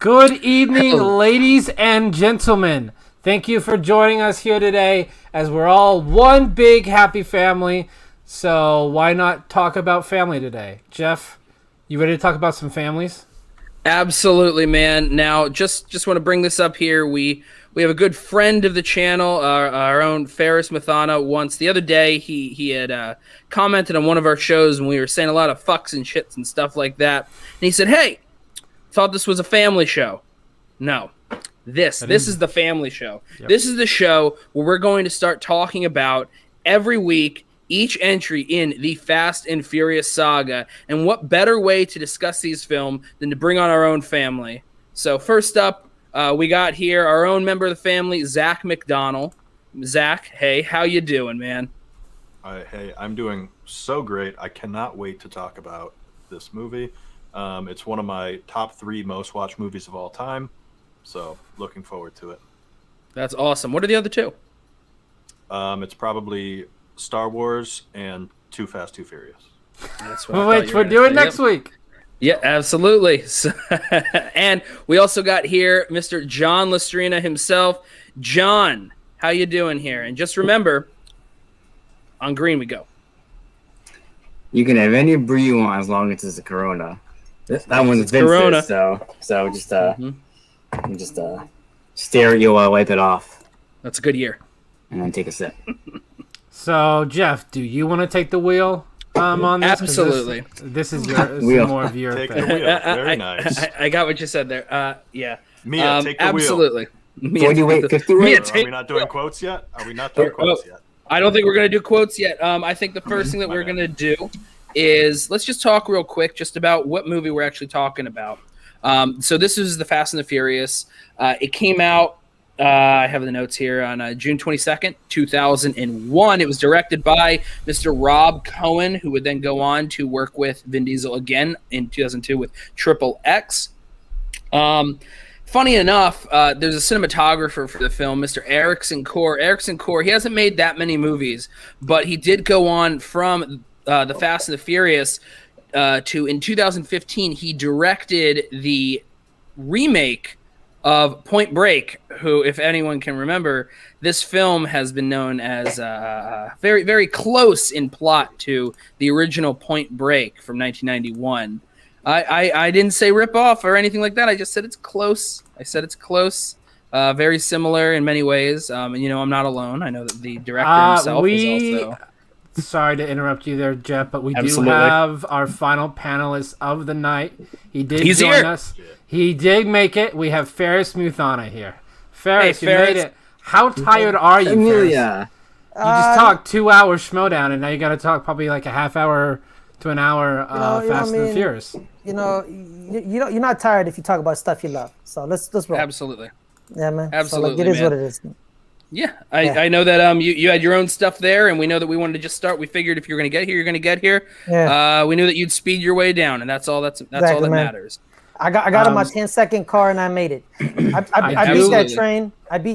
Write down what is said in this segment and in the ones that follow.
Good evening, ladies and gentlemen. Thank you for joining us here today as we're all one big happy family. So why not talk about family today? Jeff, you ready to talk about some families? Absolutely, man. Now, just want to bring this up here. We have a good friend of the channel, our own Ferris Mathana. Once the other day, he had commented on one of our shows, and we were saying a lot of fucks and shits and stuff like that. And he said, "Hey, thought this was a family show." No, this is the family show. Yep. This is the show where we're going to start talking about every week each entry in the Fast and Furious saga, and what better way to discuss these films than to bring on our own family. So first up, we got here our own member of the family, Zach McDonald. Zach, hey, how you doing, man? Hey, I'm doing so great. I cannot wait to talk about this movie. It's one of my top 3 most watched movies of all time, so looking forward to it. That's awesome. What are the other 2? It's probably Star Wars and Too Fast, Too Furious. That's what which we're doing next week. Yeah, absolutely. So, and we also got here Mr. John Lestrina himself. John, how you doing here? And just remember, on green we go. You can have any brew you want as long as it's a Corona. That one's Vince's, Corona. So just stare at you while I wipe it off. That's a good year. And then take a sip. So, Jeff, do you want to take the wheel on this? Absolutely. This is more of your take thing. the wheel. Very nice. I got what you said there. Yeah. Mia, take the absolutely. wheel. What do you wait 50 Are we not doing quotes yet? Are we not doing quotes yet? I don't think we're going to do quotes yet. I think the first thing that we're going to do is let's just talk real quick just about what movie we're actually talking about. So this is the Fast and the Furious. It came out, I have the notes here, on June 22nd, 2001. It was directed by Mr. Rob Cohen, who would then go on to work with Vin Diesel again in 2002 with Triple X. Funny enough, there's a cinematographer for the film, Mr. Erickson Core. Erickson Core, he hasn't made that many movies, but he did go on from the Fast and the Furious to, in 2015, he directed the remake of Point Break, who, if anyone can remember, this film has been known as very, very close in plot to the original Point Break from 1991. I didn't say rip off or anything like that. I just said it's close. Very similar in many ways. And I'm not alone. I know that the director himself is also. Sorry to interrupt you there, Jeff, but we do have our final panelist of the night. He's join us. He did make it. We have Ferris Muthana here. Ferris, you made it. How tired are you, Ferris? You just talked 2 hours Schmoe down, and now you got to talk probably like a half hour to an hour Fast and Furious. You're not tired if you talk about stuff you love. So let's roll. Absolutely. Yeah, man. Absolutely, so, it is what it is. Yeah, I know that you had your own stuff there, and we know that we wanted to just start. We figured if you're going to get here, you're going to get here. Yeah. We knew that you'd speed your way down, and that's all. That's exactly, all that matters. I got in my 10-second car, and I made it. I beat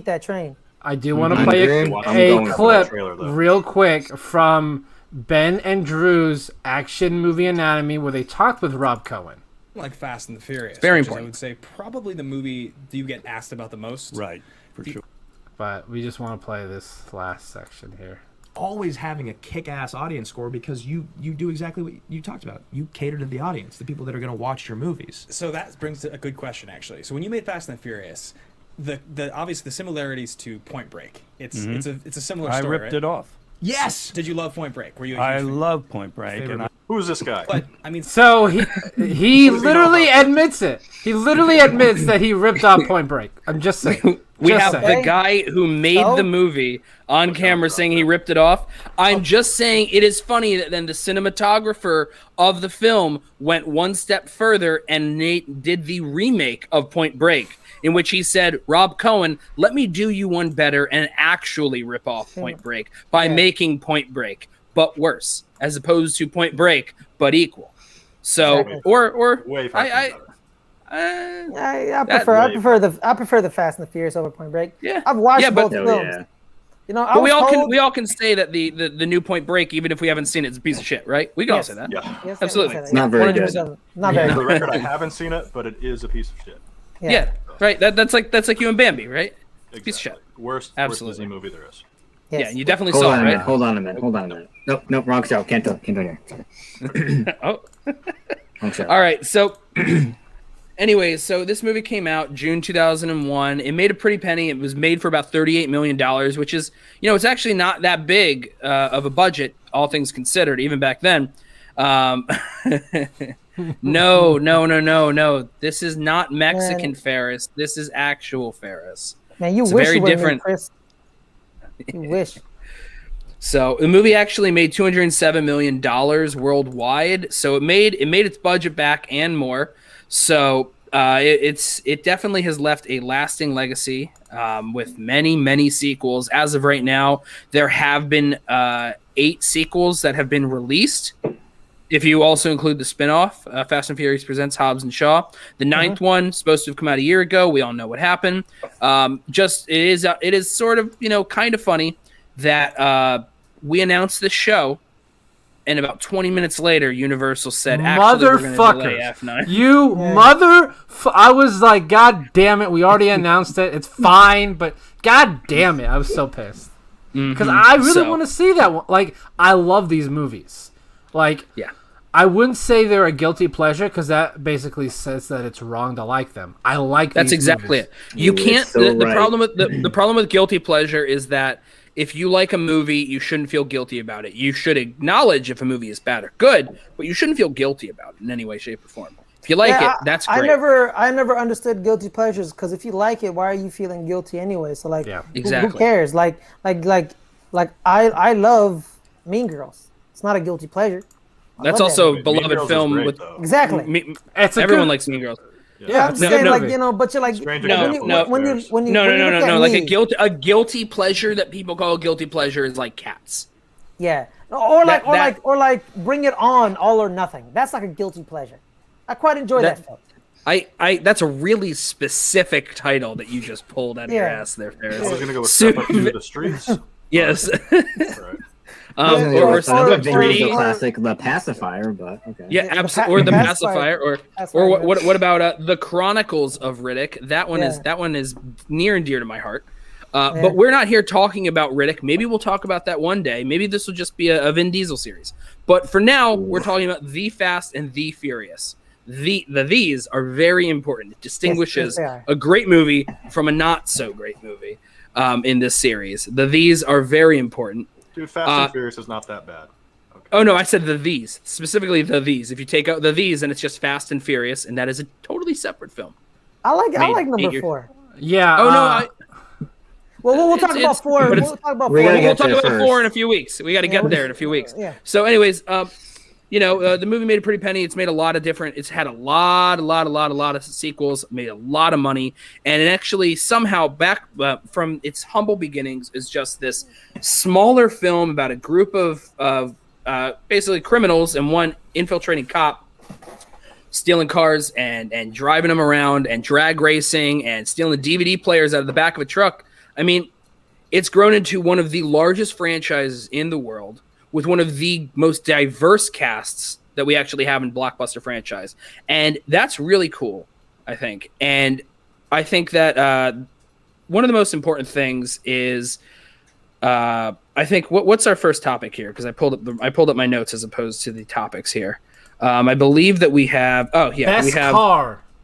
that train. I do want to play a clip real quick from Ben and Drew's Action Movie Anatomy, where they talked with Rob Cohen. Like Fast and the Furious. Very important. I would say probably the movie that you get asked about the most. Right, for sure. But we just want to play this last section here. Always having a kick-ass audience score because you do exactly what you talked about. You cater to the audience, the people that are going to watch your movies. So that brings a good question, actually. So when you made Fast and the Furious, the obviously the similarities to Point Break. It's a similar story. I ripped it off. Yes. Did you love Point Break? Were you? I love Point Break. Who's this guy? But I mean, so he literally admits it. He literally admits that he ripped off Point Break. I'm just saying. We have the guy who made the movie on camera saying he ripped it off. I'm just saying it is funny that then the cinematographer of the film went one step further and did the remake of Point Break, in which he said, Rob Cohen, let me do you one better and actually rip off Point Break by making Point Break, but worse, as opposed to Point Break, but equal. So, or way I prefer the Fast and the Furious over Point Break. Yeah, I've watched both films. But we all can say that the new Point Break, even if we haven't seen it, it's a piece of shit, right? We can all say that. Yeah, yes, absolutely. It's not very good. Not very For the good. record, I haven't seen it, but it is a piece of shit. Yeah, right. That's like you and Bambi, right? Exactly. Piece of shit. Worst Disney movie there is. Yes. Yeah, and you definitely Hold saw on it, a minute. right? Hold on a minute. Nope, wrong show. Can't do it here. Sorry. Oh. Wrong show. All right. So, anyways, so this movie came out June 2001. It made a pretty penny. It was made for about $38 million, which is, it's actually not that big of a budget, all things considered, even back then. No. This is not Mexican Ferris. This is actual Ferris. Man, you It's wish very it was different. me, Chris. You wish. So the movie actually made $207 million worldwide. So it made its budget back and more. So it definitely has left a lasting legacy with many sequels. As of right now, there have been 8 sequels that have been released. If you also include the spinoff, Fast and Furious Presents Hobbs and Shaw, the 9th one supposed to have come out a year ago. We all know what happened. It is sort of kind of funny that we announced this show, and about 20 minutes later, Universal said, "Actually, we're going to delay F9." You I was like, God damn it! We already announced it. It's fine, but God damn it! I was so pissed because I really want to see that one. Like, I love these movies. Like, yeah. I wouldn't say they're a guilty pleasure because that basically says that it's wrong to like them. I like that's these exactly movies. it. You can't. So The right. problem with the problem with guilty pleasure is that if you like a movie, you shouldn't feel guilty about it. You should acknowledge if a movie is bad or good, but you shouldn't feel guilty about it in any way, shape, or form. If you like it, that's great. I never understood guilty pleasures because if you like it, why are you feeling guilty anyway? So like, exactly. Who cares? Like I love Mean Girls. It's not a guilty pleasure. That's also a beloved film great, with exactly. Everyone likes Mean Girls. Yeah, I'm saying but you're like when you like a guilty pleasure that people call a guilty pleasure is like Cats. Yeah, or like Bring It On, All or Nothing. That's like a guilty pleasure. I quite enjoy that film. I that's a really specific title that you just pulled out of your ass there, Ferris. I was gonna go with Step Up to the Streets. Yes. Right. Or the classic The Pacifier, but okay. Yeah, absolutely. Or The Pacifier, or what about The Chronicles of Riddick? That one is near and dear to my heart. But we're not here talking about Riddick. Maybe we'll talk about that one day. Maybe this will just be a Vin Diesel series. But for now, we're talking about The Fast and the Furious. These are very important. It distinguishes a great movie from a not so great movie in this series. These are very important. Dude, Fast and Furious is not that bad. Okay. Oh no, I said these specifically. These. If you take out these, and it's just Fast and Furious, and that is a totally separate film. I like number 4. Yeah. Oh no. We'll talk about 4. We'll talk about 4. We'll talk about 4 in a few weeks. We got to get there in a few weeks. Yeah. So, anyways, the movie made a pretty penny. It's made a lot of different. It's had a lot of sequels. Made a lot of money, and it actually somehow back from its humble beginnings is just this smaller film about a group of basically criminals and one infiltrating cop stealing cars and driving them around and drag racing and stealing the DVD players out of the back of a truck. I mean, it's grown into one of the largest franchises in the world, with one of the most diverse casts that we actually have in blockbuster franchise. And that's really cool, I think. And I think that one of the most important things is, I think, what's our first topic here? Because I pulled up my notes as opposed to the topics here. I believe that we have,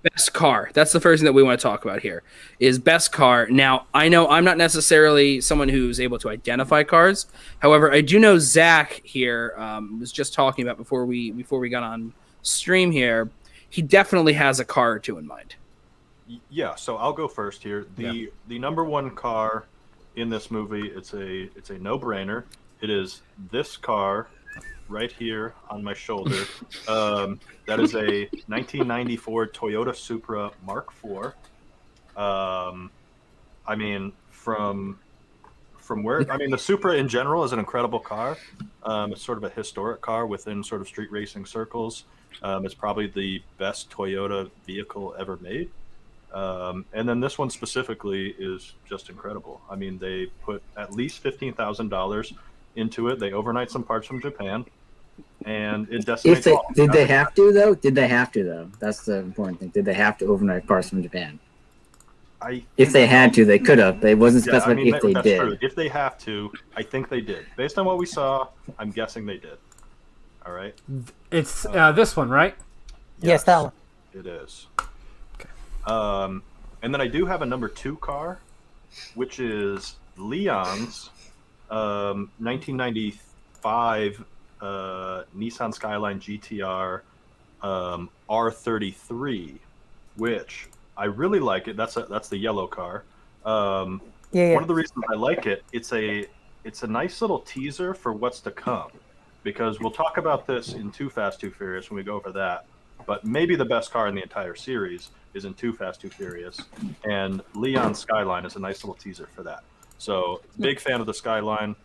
Best car. That's the first thing that we want to talk about here is best car. Now, I know I'm not necessarily someone who's able to identify cars. However, I do know Zach here was just talking about before we got on stream here. He definitely has a car or two in mind. Yeah, so I'll go first here. The number one car in this movie, it's a no-brainer. It is this car right here on my shoulder. That is a 1994 Toyota Supra Mark IV. I mean, from where, I mean, the Supra in general is an incredible car. It's sort of a historic car within sort of street racing circles. It's probably the best Toyota vehicle ever made. And then this one specifically is just incredible. I mean, they put at least $15,000 into it. They overnight some parts from Japan. and it decimates all. Did they have to though? That's the important thing. Did they have to overnight parts from Japan? If they had to, they could have. They wasn't specified if they did. True. If they have to, I think they did. Based on what we saw, I'm guessing they did. All right. It's this one, right? Yes, that one. It is. Okay. And then I do have a number 2 car, which is Leon's 1995 Nissan Skyline GTR R33, which I really like it. That's the yellow car. One of the reasons I like it, it's a nice little teaser for what's to come, because we'll talk about this in Too Fast, Too Furious when we go over that. But maybe the best car in the entire series is in Too Fast, Too Furious, and Leon Skyline is a nice little teaser for that. So, big fan of the Skyline,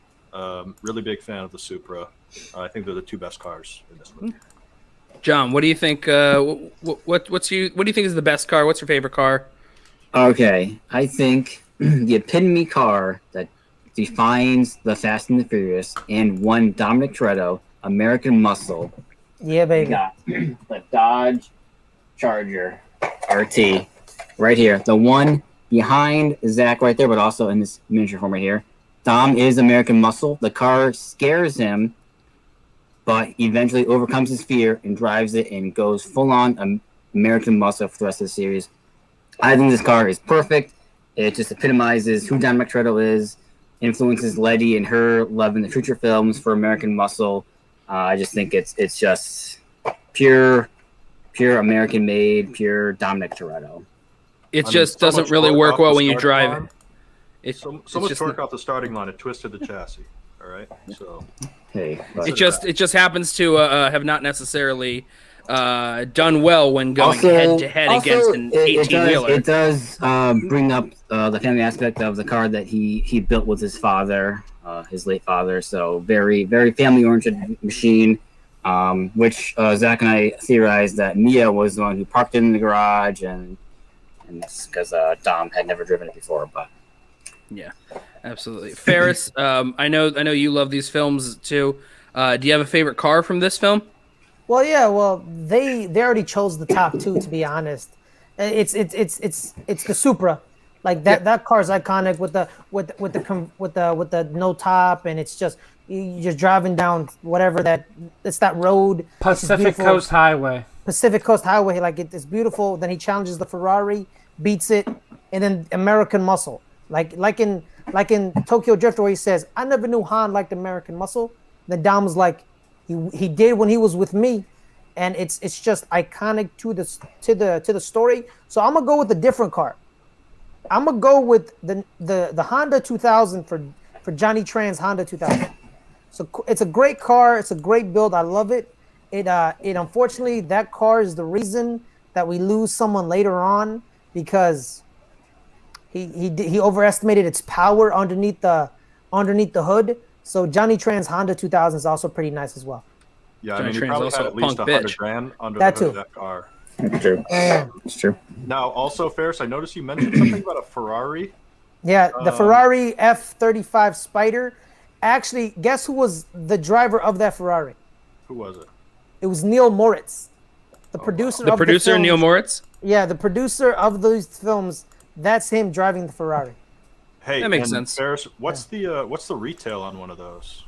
really big fan of the Supra. I think they're the 2 best cars in this movie. John, what do you think? What do you think is the best car? What's your favorite car? Okay, I think the epitome car that defines the Fast and the Furious and one Dominic Toretto, American Muscle. Yeah, baby. Got the Dodge Charger RT right here. The one behind Zach right there, but also in this miniature form right here. Dom is American Muscle. The car scares him, but eventually overcomes his fear and drives it and goes full-on American Muscle for the rest of the series. I think this car is perfect. It just epitomizes who Dominic Toretto is, influences Letty and her love in the future films for American Muscle. I just think it's just pure American-made, pure Dominic Toretto. It just doesn't really work well when you drive it. It's so much torque off the starting line, it twisted the chassis. All right, so it just happens to have not necessarily done well when going head to head against an 18-wheeler. It does bring up the family aspect of the car that he built with his father, his late father. So very, very family-oriented machine, which Zach and I theorized that Mia was the one who parked it in the garage, and that's because Dom had never driven it before. But yeah, absolutely. Ferris, I know you love these films too. Do you have a favorite car from this film? Well, yeah. Well, they already chose the top 2. To be honest, it's the Supra. Like that car is iconic with the no top, and it's just you're just driving down whatever it's that road. Pacific Coast Highway. Pacific Coast Highway, like it's beautiful. Then he challenges the Ferrari, beats it, and then American Muscle. Like in Tokyo Drift, where he says, "I never knew Han liked American Muscle." Then Dom was like, "He did when he was with me," and it's just iconic to the story. So I'm gonna go with a different car. I'm gonna go with the Honda 2000 for Johnny Tran's Honda 2000. So it's a great car. It's a great build. I love it. It unfortunately, that car is the reason that we lose someone later on, because he overestimated its power underneath the hood. So Johnny Tran's Honda 2000 is also pretty nice as well. Yeah, I mean, you probably had at least $100,000 under that the hood too. of that car. It's true. It's true. Now, also, Ferris, I noticed you mentioned something about a Ferrari. Yeah, the Ferrari F35 Spider. Actually, guess who was the driver of that Ferrari? Who was it? It was Neil Moritz, the producer. The producer, Neil Moritz. Yeah, the producer of those films. That's him driving the Ferrari. Hey, that makes sense. Ferris, what's the retail on one of those?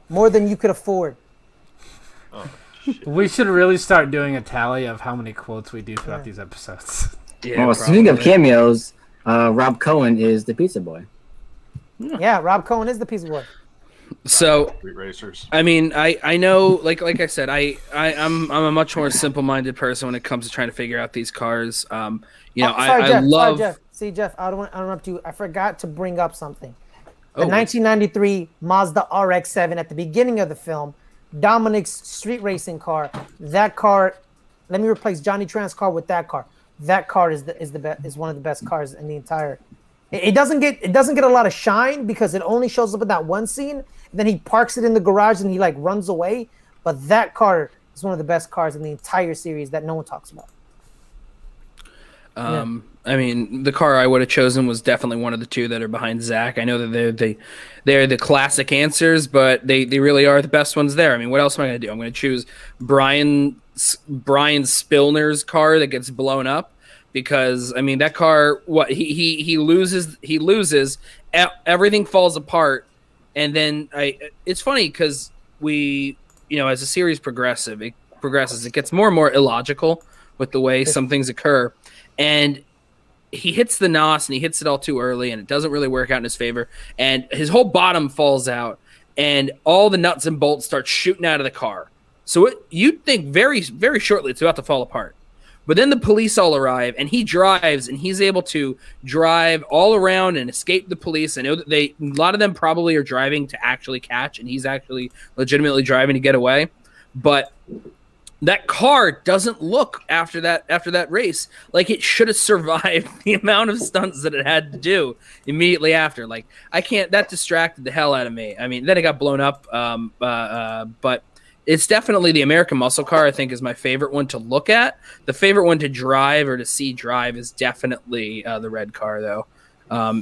More than you could afford. Oh, shit. We should really start doing a tally of how many quotes we do throughout these episodes. Yeah, well, speaking of cameos, Rob Cohen is the pizza boy. Yeah, Rob Cohen is the pizza boy. So, Street racers. I mean, I know, like I said, I'm a much more simple-minded person when it comes to trying to figure out these cars. I love. Jeff. See, Jeff, I don't want to interrupt you. I forgot to bring up something. The 1993 Mazda RX-7 at the beginning of the film, Dominic's street racing car. That car, let me replace Johnny Tran's car with that car. That car is one of the best cars in the entire. It doesn't get a lot of shine because it only shows up in that one scene. Then he parks it in the garage and he like runs away. But that car is one of the best cars in the entire series that no one talks about. I mean, the car I would have chosen was definitely one of the two that are behind Zach. I know that they're the classic answers, but they really are the best ones there. I mean, what else am I going to do? I'm going to choose Brian Spillner's car that gets blown up because, I mean, that car, he loses, everything falls apart. And then it's funny because as the series progresses, it gets more and more illogical with the way some things occur. And he hits the NOS and he hits it all too early and it doesn't really work out in his favor. And his whole bottom falls out and all the nuts and bolts start shooting out of the car. So you'd think very, very shortly it's about to fall apart. But then the police all arrive and he drives and he's able to drive all around and escape the police. I know that a lot of them probably are driving to actually catch and he's actually legitimately driving to get away. But that car doesn't look after that race like it should have survived the amount of stunts that it had to do immediately after. Like that distracted the hell out of me. I mean, then it got blown up. But it's definitely the American Muscle car. I think is my favorite one to look at. The favorite one to drive or to see drive is definitely the red car though.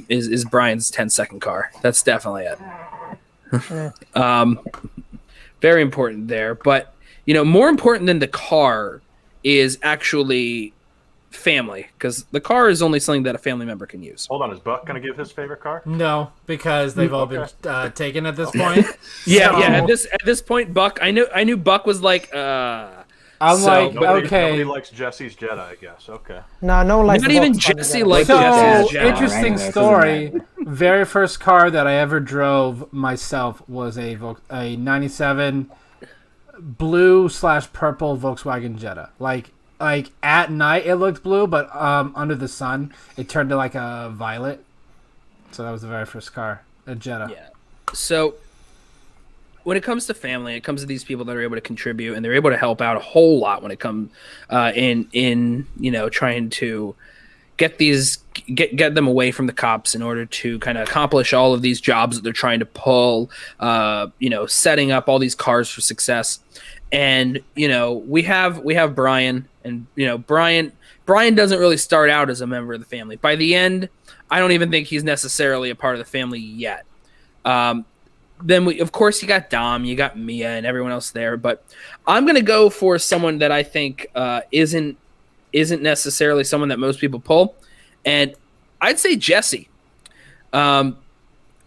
Is Brian's 10-second car. That's definitely it. Very important there, but. More important than the car is actually family, because the car is only something that a family member can use. Hold on, is Buck going to give his favorite car? No, because they've all been taken at this point. Yeah. At this point, Buck, I knew Buck was like. Nobody likes Jesse's Jetta, I guess. Okay. No one likes. Not even Jesse likes Jesse's Jetta. Interesting story. Very first car that I ever drove myself was a '97. Blue/purple Volkswagen Jetta. Like at night it looked blue, but under the sun it turned to like a violet. So that was the very first car, a Jetta. Yeah. So when it comes to family, it comes to these people that are able to contribute and they're able to help out a whole lot when it comes in trying to get them away from the cops in order to kind of accomplish all of these jobs that they're trying to pull, setting up all these cars for success. And, we have Brian and, Brian doesn't really start out as a member of the family. By the end, I don't even think he's necessarily a part of the family yet. Then of course you got Dom, you got Mia and everyone else there, but I'm going to go for someone that I think isn't necessarily someone that most people pull. And I'd say Jesse. More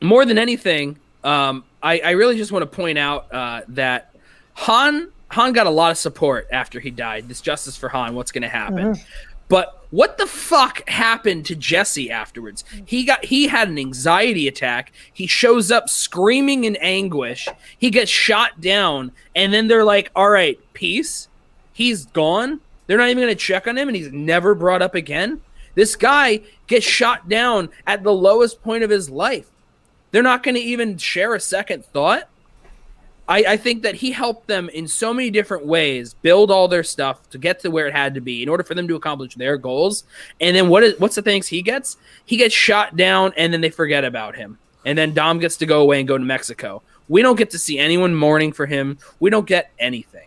than anything, I really just want to point out that Han got a lot of support after he died. This Justice for Han, what's going to happen? Mm-hmm. But what the fuck happened to Jesse afterwards? He had an anxiety attack. He shows up screaming in anguish. He gets shot down. And then they're like, all right, peace. He's gone. They're not even going to check on him, and he's never brought up again. This guy gets shot down at the lowest point of his life. They're not going to even share a second thought. I think that he helped them in so many different ways build all their stuff to get to where it had to be in order for them to accomplish their goals. And then what's the thanks he gets? He gets shot down, and then they forget about him. And then Dom gets to go away and go to Mexico. We don't get to see anyone mourning for him. We don't get anything.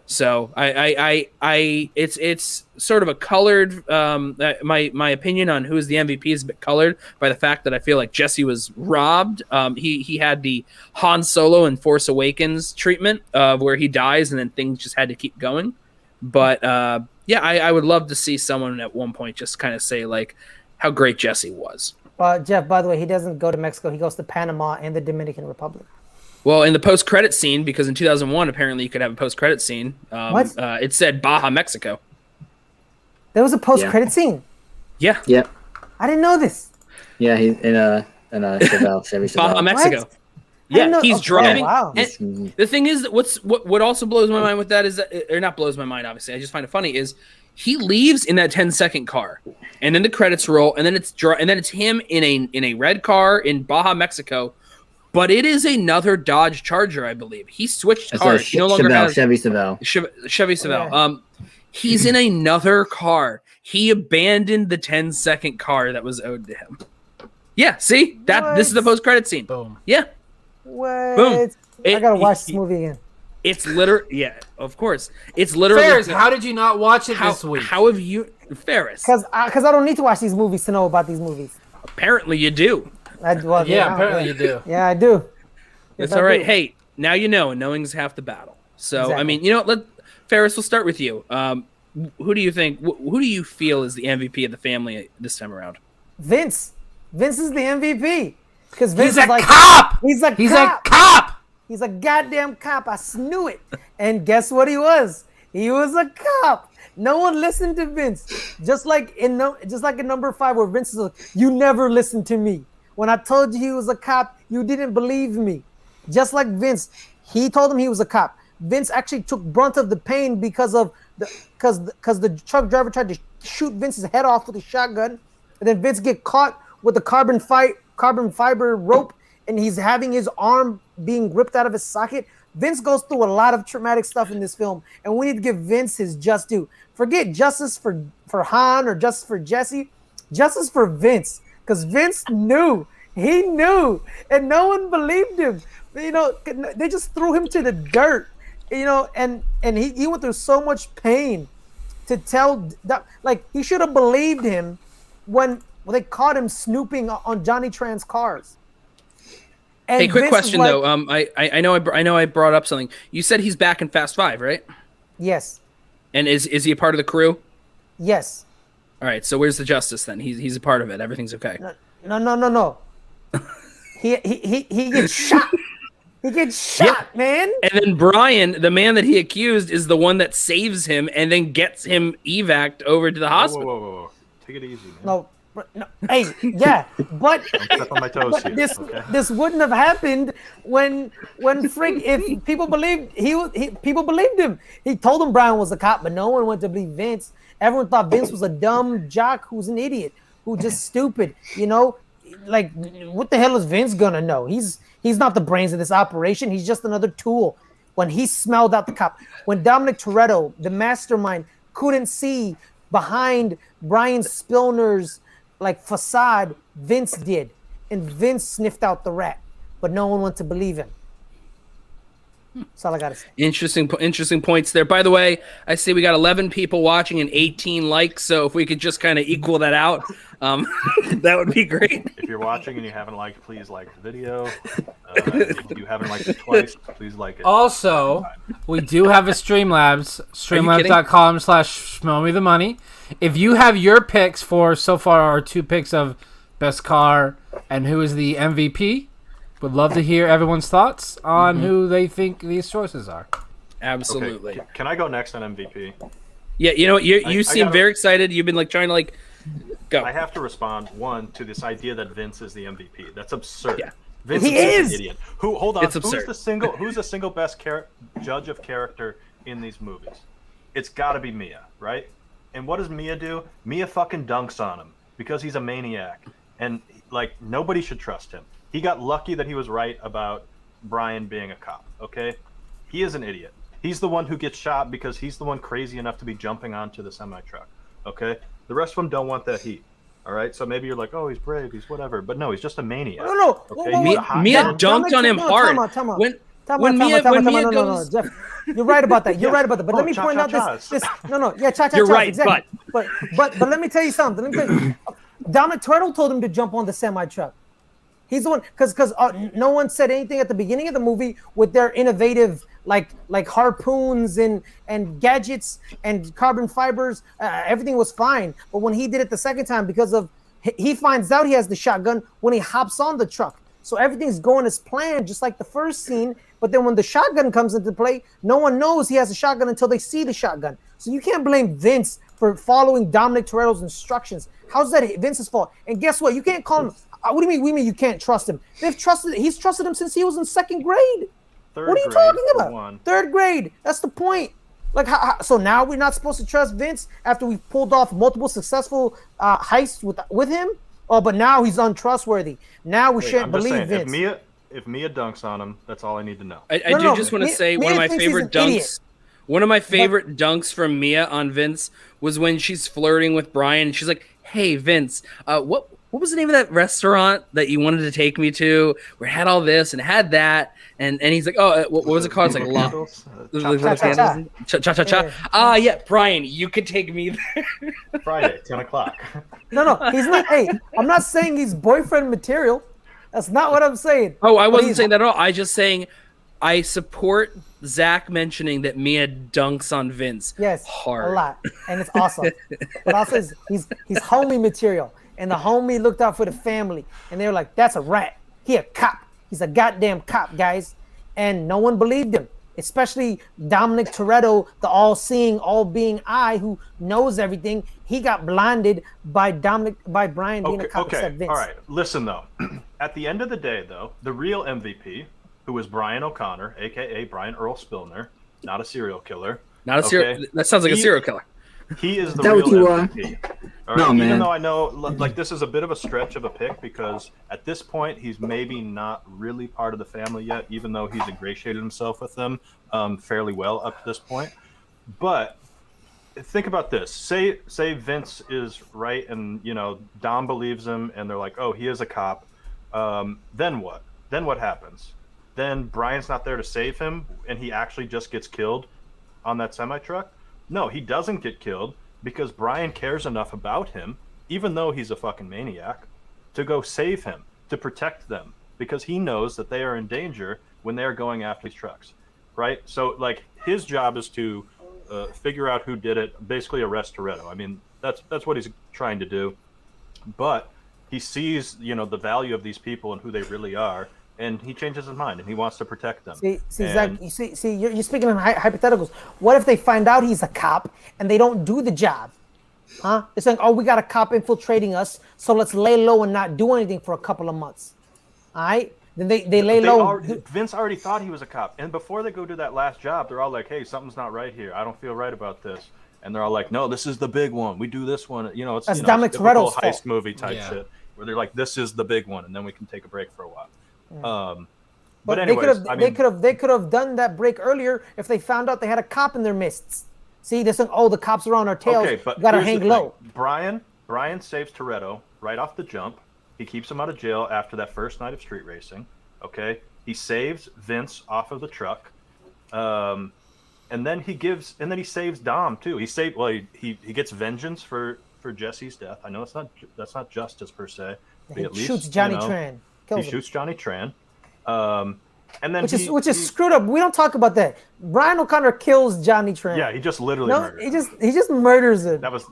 So it's sort of a colored. My opinion on who is the MVP is a bit colored by the fact that I feel like Jesse was robbed. He had the Han Solo and Force Awakens treatment where he dies and then things just had to keep going. But I would love to see someone at one point just kind of say like how great Jesse was. Jeff, by the way, he doesn't go to Mexico. He goes to Panama and the Dominican Republic. Well, in the post-credit scene, because in 2001, apparently you could have a post-credit scene. What? It said Baja, Mexico. There was a post-credit scene? Yeah. Yep. I didn't know this. Yeah, he's in a Chevy Chevelle. Baja, Mexico. What? Yeah, he's driving. Wow. And the thing is, that what also blows my mind with that is that, or not blows my mind, obviously, I just find it funny, is he leaves in that 10-second car, and then the credits roll, and then it's him in a red car in Baja, Mexico. But it is another Dodge Charger, I believe. He switched cars. He no longer has Chevy Chevelle. Chevy Chevelle. Yeah. He's in another car. He abandoned the 10-second car that was owed to him. Yeah, see? This is the post-credit scene. Boom. Yeah. What? Boom. I gotta watch this movie again. It's literally, yeah, of course. It's literally. Ferris, how did you not watch it this week? How have you, Ferris? Because I don't need to watch these movies to know about these movies. Apparently you do. Apparently you do. Yeah, I do. That's all right. Hey, now you know, and knowing's half the battle. So, Exactly. I mean, you know, Ferris, we'll start with you. Who do you think? Who do you feel is the MVP of the family this time around? Vince. Vince is the MVP. Because Vince He's is a like cop. He's a He's cop. a cop. He's a goddamn cop. I knew it. And guess what he was? He was a cop. No one listened to Vince. Just like in number 5 where Vince is like, you never listened to me. When I told you he was a cop, you didn't believe me. Just like Vince, he told him he was a cop. Vince actually took brunt of the pain because the truck driver tried to shoot Vince's head off with a shotgun, and then Vince get caught with the carbon fiber rope, and he's having his arm being ripped out of his socket. Vince goes through a lot of traumatic stuff in this film, and we need to give Vince his just due. Forget justice for Han or justice for Jesse, justice for Vince, because Vince knew. He knew, and no one believed him. You know, they just threw him to the dirt. You know, and he went through so much pain to tell that, like, he should have believed him when they caught him snooping on Johnny Tran's cars. And hey, quick Vince question was though. I know I brought up something. You said he's back in Fast 5, right? Yes. And is he a part of the crew? Yes. All right. So where's the justice then? He's a part of it. Everything's okay. No. he gets shot. He gets shot, man. And then Brian, the man that he accused, is the one that saves him and then gets him evac'd over to the hospital. Whoa. Take it easy, man. No. Hey, yeah, but, Step on my toes but here, this wouldn't have happened when if people believed people believed him. He told them Brian was a cop, but no one went to believe Vince. Everyone thought Vince was a dumb jock who's an idiot, who just stupid. You know, like, what the hell is Vince gonna know? He's not the brains of this operation. He's just another tool. When he smelled out the cop, when Dominic Toretto, the mastermind, couldn't see behind Brian Spillner's facade, Vince did, and Vince sniffed out the rat, but no one went to believe him. That's all I gotta say. Interesting points there. By the way, I see we got 11 people watching and 18 likes, so if we could just kind of equal that out, that would be great. If you're watching and you haven't liked, please like the video. If you haven't liked it twice, please like it. Also, we do have a Streamlabs, streamlabs.com/schmoemethemoney. If you have your picks for so far our 2 picks of best car and who is the MVP, would love to hear everyone's thoughts on who they think these choices are. Absolutely. Okay. Can I go next on MVP? Yeah, you know what? You seem very excited. You've been trying to go. I have to respond to this idea that Vince is the MVP. That's absurd. Yeah. Vince is an idiot. Hold on. It's absurd. Who's the single best judge of character in these movies? It's got to be Mia, right? And what does Mia do? Mia fucking dunks on him because he's a maniac, and nobody should trust him. He got lucky that he was right about Brian being a cop. Okay, he is an idiot. He's the one who gets shot because he's the one crazy enough to be jumping onto the semi truck. Okay, the rest of them don't want that heat. All right, so maybe you're like, oh, he's brave, he's whatever, but no, he's just a maniac. No. Okay? Mia dunked on him hard. When Mia goes, Jeff, you're right about that. You're right about that. But let me point out this. You're right, exactly. But let me tell you something. Dominic Toretto told him to jump on the semi truck. He's the one, because no one said anything at the beginning of the movie with their innovative like harpoons and gadgets and carbon fibers. Everything was fine. But when he did it the second time, because of he finds out he has the shotgun when he hops on the truck. So everything's going as planned, just like the first scene. But then when the shotgun comes into play, no one knows he has a shotgun until they see the shotgun. So you can't blame Vince for following Dominic Toretto's instructions. How's that Vince's fault? And guess what? You can't call him. What do you mean you can't trust him? He's trusted him since he was in 2nd grade. What are you talking about? 3rd grade. That's the point. So now we're not supposed to trust Vince after we've pulled off multiple successful heists with him? Oh, but now he's untrustworthy. Now we shouldn't believe Vince. If Mia dunks on him, that's all I need to know. I just want to say one of my favorite dunks. One of my favorite dunks from Mia on Vince was when she's flirting with Brian. And she's like, "Hey, Vince, what was the name of that restaurant that you wanted to take me to? Where it had all this and had that, and he's like, oh, what was it called? It's like Cha. Yeah, Brian, you could take me there. Friday, 10:00. No, he's not. Hey, I'm not saying he's boyfriend material. That's not what I'm saying. Oh, I wasn't saying that at all. I just saying I support Zach mentioning that Mia dunks on Vince. Yes, hard. A lot, and it's awesome. But also, he's homie material, and the homie looked out for the family, and they were like, "That's a rat. He a cop. He's a goddamn cop, guys," and no one believed him. Especially Dominic Toretto, the all-seeing, all-being eye who knows everything. He got blinded by Brian being a cop. Okay, all right. Listen, though. At the end of the day, though, the real MVP, who was Brian O'Connor, a.k.a. Brian Earl Spillner, not a serial killer. Not a serial. That sounds like a serial killer. He is the real MVP. All right? No, man. Even though I know, like, this is a bit of a stretch of a pick because at this point he's maybe not really part of the family yet, even though he's ingratiated himself with them fairly well up to this point. But think about this: say Vince is right, and Dom believes him, and they're like, "Oh, he is a cop." Then what? Then what happens? Then Brian's not there to save him, and he actually just gets killed on that semi-truck. No, he doesn't get killed because Brian cares enough about him, even though he's a fucking maniac, to go save him, to protect them, because he knows that they are in danger when they are going after these trucks, right? So, like, his job is to figure out who did it, basically arrest Toretto. I mean, that's what he's trying to do. But he sees, the value of these people and who they really are, and he changes his mind and he wants to protect them. Zach, you're speaking in hypotheticals. What if they find out he's a cop and they don't do the job? Huh? They're saying, "Oh, we got a cop infiltrating us, so let's lay low and not do anything for a couple of months." All right? Then they lay low. Vince already thought he was a cop, and before they go do that last job, they're all like, "Hey, something's not right here. I don't feel right about this." And they're all like, "No, this is the big one. We do this one." It's that's Dominic Toretto's heist movie type shit where they're like, "This is the big one," and then we can take a break for a while. But anyways, they could have done that break earlier if they found out they had a cop in their midst. See, they're saying, "Oh, the cops are on our tails. Okay, but gotta hang low." Brian saves Toretto right off the jump. He keeps him out of jail after that first night of street racing. Okay, he saves Vince off of the truck, and then he saves Dom too. He gets vengeance for Jesse's death. I know that's not justice per se. But He at least, shoots Johnny Tran. He shoots Johnny Tran. And then which is screwed up. We don't talk about that. Brian O'Connor kills Johnny Tran. Yeah, he just literally murders him. He just murders him. That was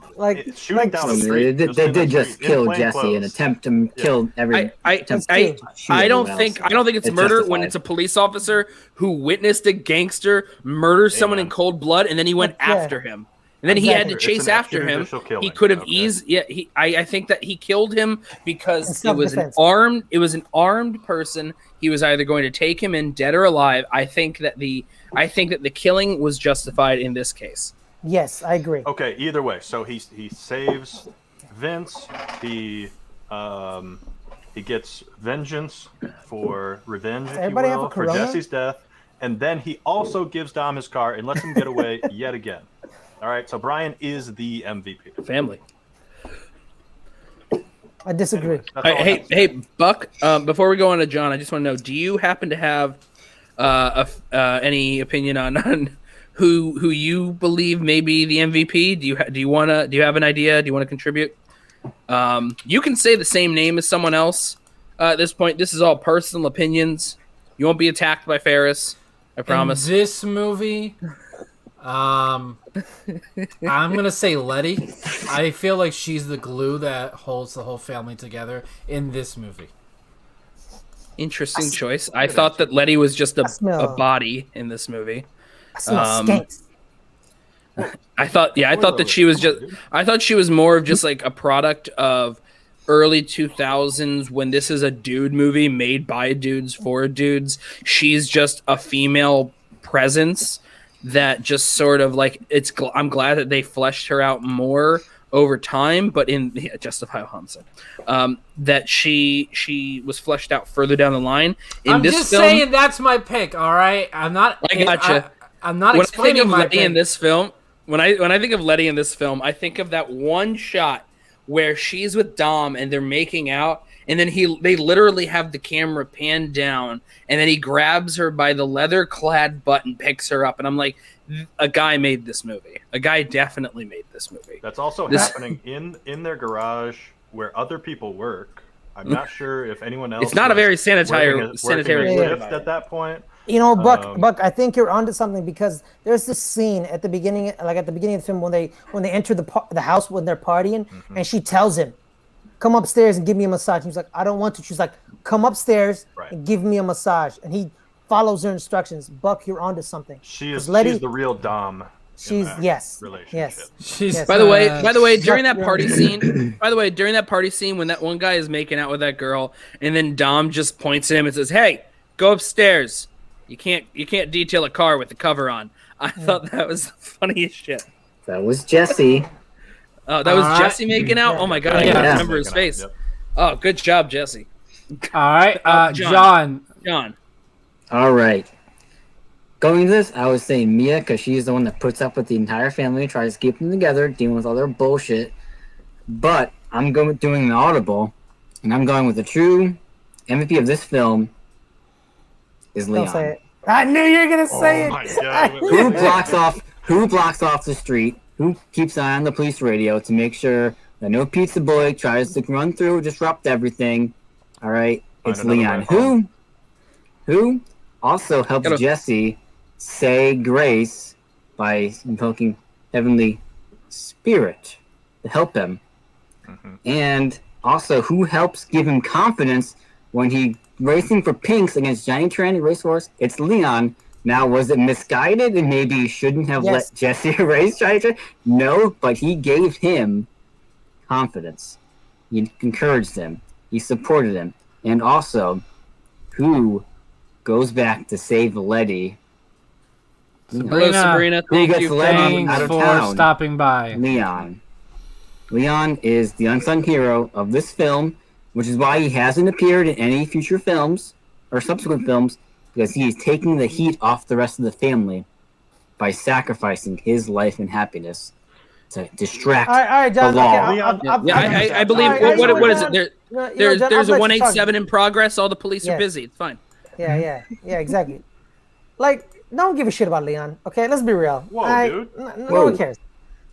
shooting down the street. They did just kill Jesse and attempt to kill every. I don't think it's murder when it's a police officer who witnessed a gangster murder someone in cold blood and then he went after him. And then he had to chase after him. He could have I think that he killed him because it was an armed person. He was either going to take him in dead or alive. I think that the killing was justified in this case. Yes, I agree. Okay, either way. So he saves Vince. He gets vengeance for revenge, for Jesse's death, and then he also gives Dom his car and lets him get away yet again. All right, so Brian is the MVP. Family. I disagree. Anyway, hey, Buck. Before we go on to John, I just want to know: do you happen to have any opinion on who you believe may be the MVP? Do you have an idea? Do you want to contribute? You can say the same name as someone else. At this point, this is all personal opinions. You won't be attacked by Ferris. I promise. In this movie, I'm gonna say Letty. I feel like she's the glue that holds the whole family together in this movie. Interesting choice. I thought that Letty was just a body in this movie. I thought that she was she was more of just like a product of early 2000s when this is a dude movie made by dudes for dudes. She's just a female presence that just sort of like I'm glad that they fleshed her out more over time, but in justifiable homicide, that she was fleshed out further down the line. I'm just saying that's my pick. All right, I'm not. I gotcha. I'm not explaining my pick. In this film, when I think of Letty in this film, I think of that one shot where she's with Dom and they're making out, and then they literally have the camera panned down, and then he grabs her by the leather-clad butt and picks her up, and I'm like, a guy made this movie. A guy definitely made this movie. That's also happening in their garage where other people work. I'm not sure if anyone else. It's not a very sanitary shift at that point. You know, Buck, I think you're onto something, because there's this scene at the beginning, of the film, when they enter the house when they're partying, and she tells him, "Come upstairs and give me a massage." And he's like, "I don't want to." She's like, "Come upstairs and give me a massage." And he follows her instructions. Buck, you're onto something. She's the real Dom. Relationship. By the way, during that party scene, when that one guy is making out with that girl, and then Dom just points at him and says, "Hey, go upstairs. You can't detail a car with the cover on." I thought that was the funniest shit. That was Jesse. Oh, that was Jesse making out? Oh my god, I can't remember his face. Yep. Oh, good job, Jesse. All right, John. All right. Going to this, I would say Mia, because she's the one that puts up with the entire family, tries to keep them together, dealing with all their bullshit. But I'm doing an audible, and I'm going with the true MVP of this film is Leon. Don't say it. I knew you were gonna say it. My God. Who blocks off the street? Who keeps an eye on the police radio to make sure that no pizza boy tries to run through, disrupt everything? All right, it's Leon. Who also helps Jesse say grace by invoking Heavenly Spirit to help him. And also, who helps give him confidence when he racing for pinks against Johnny Tranny Racehorse? It's Leon. Now, was it misguided and maybe he shouldn't have let Jesse race Johnny Tranny? No, but he gave him confidence. He encouraged him. He supported him. And also, who goes back to save Letty? Hello, Sabrina. Thank you for stopping by. Leon. Leon is the unsung hero of this film, which is why he hasn't appeared in any future films or subsequent films, because he is taking the heat off the rest of the family by sacrificing his life and happiness to distract the law. I believe. What is it? There's a 187 in progress. All the police are busy. It's fine. Yeah, exactly. Like, no one give a shit about Leon. Okay, let's be real. Dude. No one cares.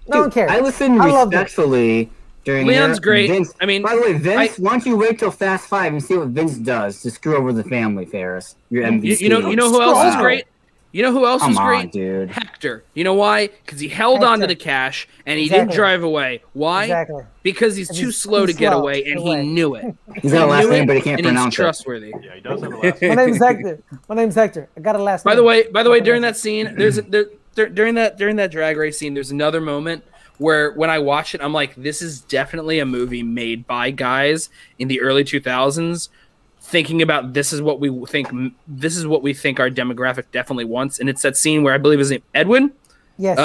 No one cares. I listened respectfully during Leon's great. Vince, I mean, by the way, Vince, why don't you wait till Fast 5 and see what Vince does to screw over the family, Ferris? Your MVP. You know who else is great? You know who else was great? Dude. Hector. You know why? Because he held on to the cash and he didn't drive away. Why? Exactly. Because he's too slow to get away, and he knew it. He's got a last name, but he can't pronounce it. He's trustworthy. Yeah, he does have a last name. My name's Hector. I got a last name. By the way, during that scene, during that drag race scene, there's another moment where when I watch it, I'm like, this is definitely a movie made by guys in the early 2000s thinking about this is what we think our demographic definitely wants. And it's that scene where I believe his name Edwin. Yes.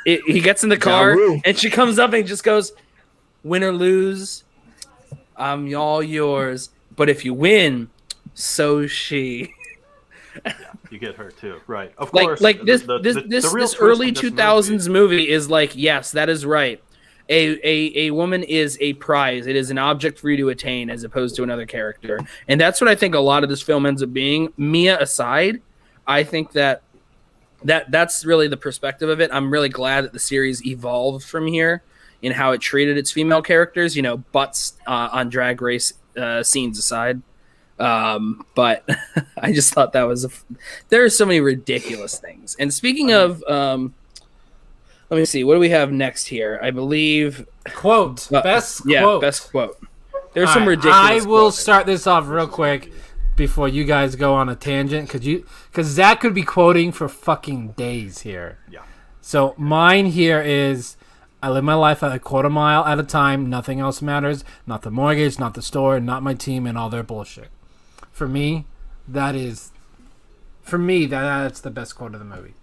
He gets in the car and she comes up and just goes, "Win or lose, I'm all yours. But if you win, so she." Yeah, you get her too, right? Of course. Like this early 2000s movie is like, yes, that is right. A woman is a prize. It is an object for you to attain as opposed to another character. And that's what I think a lot of this film ends up being. Mia aside, I think that's really the perspective of it. I'm really glad that the series evolved from here in how it treated its female characters, butts on drag race scenes aside. But I just thought that was there are so many ridiculous things. And speaking of let me see. What do we have next here? I believe quote. Best quote. There's some ridiculous. I will start this off real quick before you guys go on a tangent, because Zach could be quoting for fucking days here. Yeah. So mine here is, I live my life at a quarter mile at a time. Nothing else matters. Not the mortgage, not the store, not my team, and all their bullshit. For me, that's the best quote of the movie.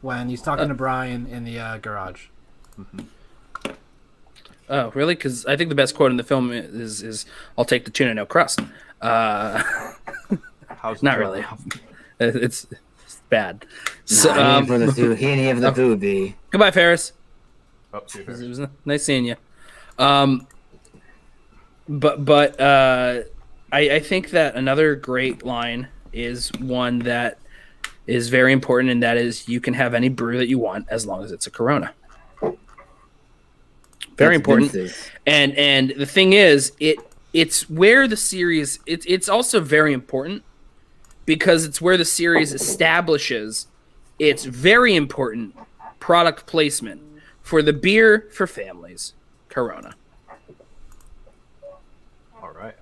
When he's talking to Brian in the garage. Mm-hmm. Oh, really? Because I think the best quote in the film is "I'll take the tuna, no crust." Not really. It's bad. So, for the food, Goodbye, Ferris. Oh, see you, Ferris. It was nice seeing you. I think that another great line is one that is very important, and that is you can have any brew that you want as long as it's a Corona. Very important. And the thing is, it's where the series it's also very important because it's where the series establishes its very important product placement for the beer for families, Corona. All right.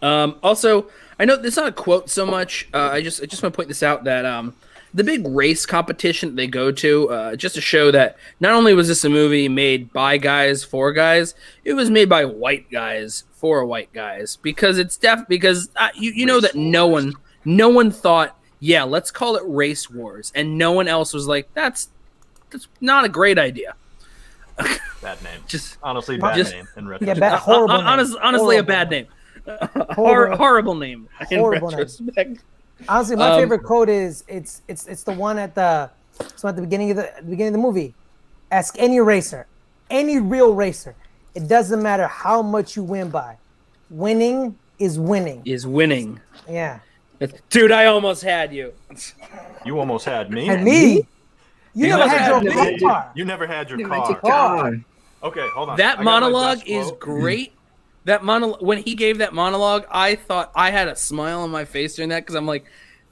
Also, I know it's not a quote so much. I just want to point this out that the big race competition that they go to, just to show that not only was this a movie made by guys for guys, it was made by white guys for white guys because it's because you know that no one thought, yeah, let's call it Race Wars, and no one else was like, that's not a great idea. Bad name. Just honestly, bad name in retrospect. Yeah, horrible name. Honestly, horrible a bad name. Horrible name. Horrible in retrospect. name. Honestly, my favorite quote is it's the one at the beginning of the movie. Ask any racer, any real racer. It doesn't matter how much you win by. Winning is winning. Is winning. Yeah. Dude, I almost had you. You almost had me. And me. You never had your car. You never had your car. Okay, hold on. That monologue is great. That monologue, when he gave that monologue, I thought I had a smile on my face during that because I'm like,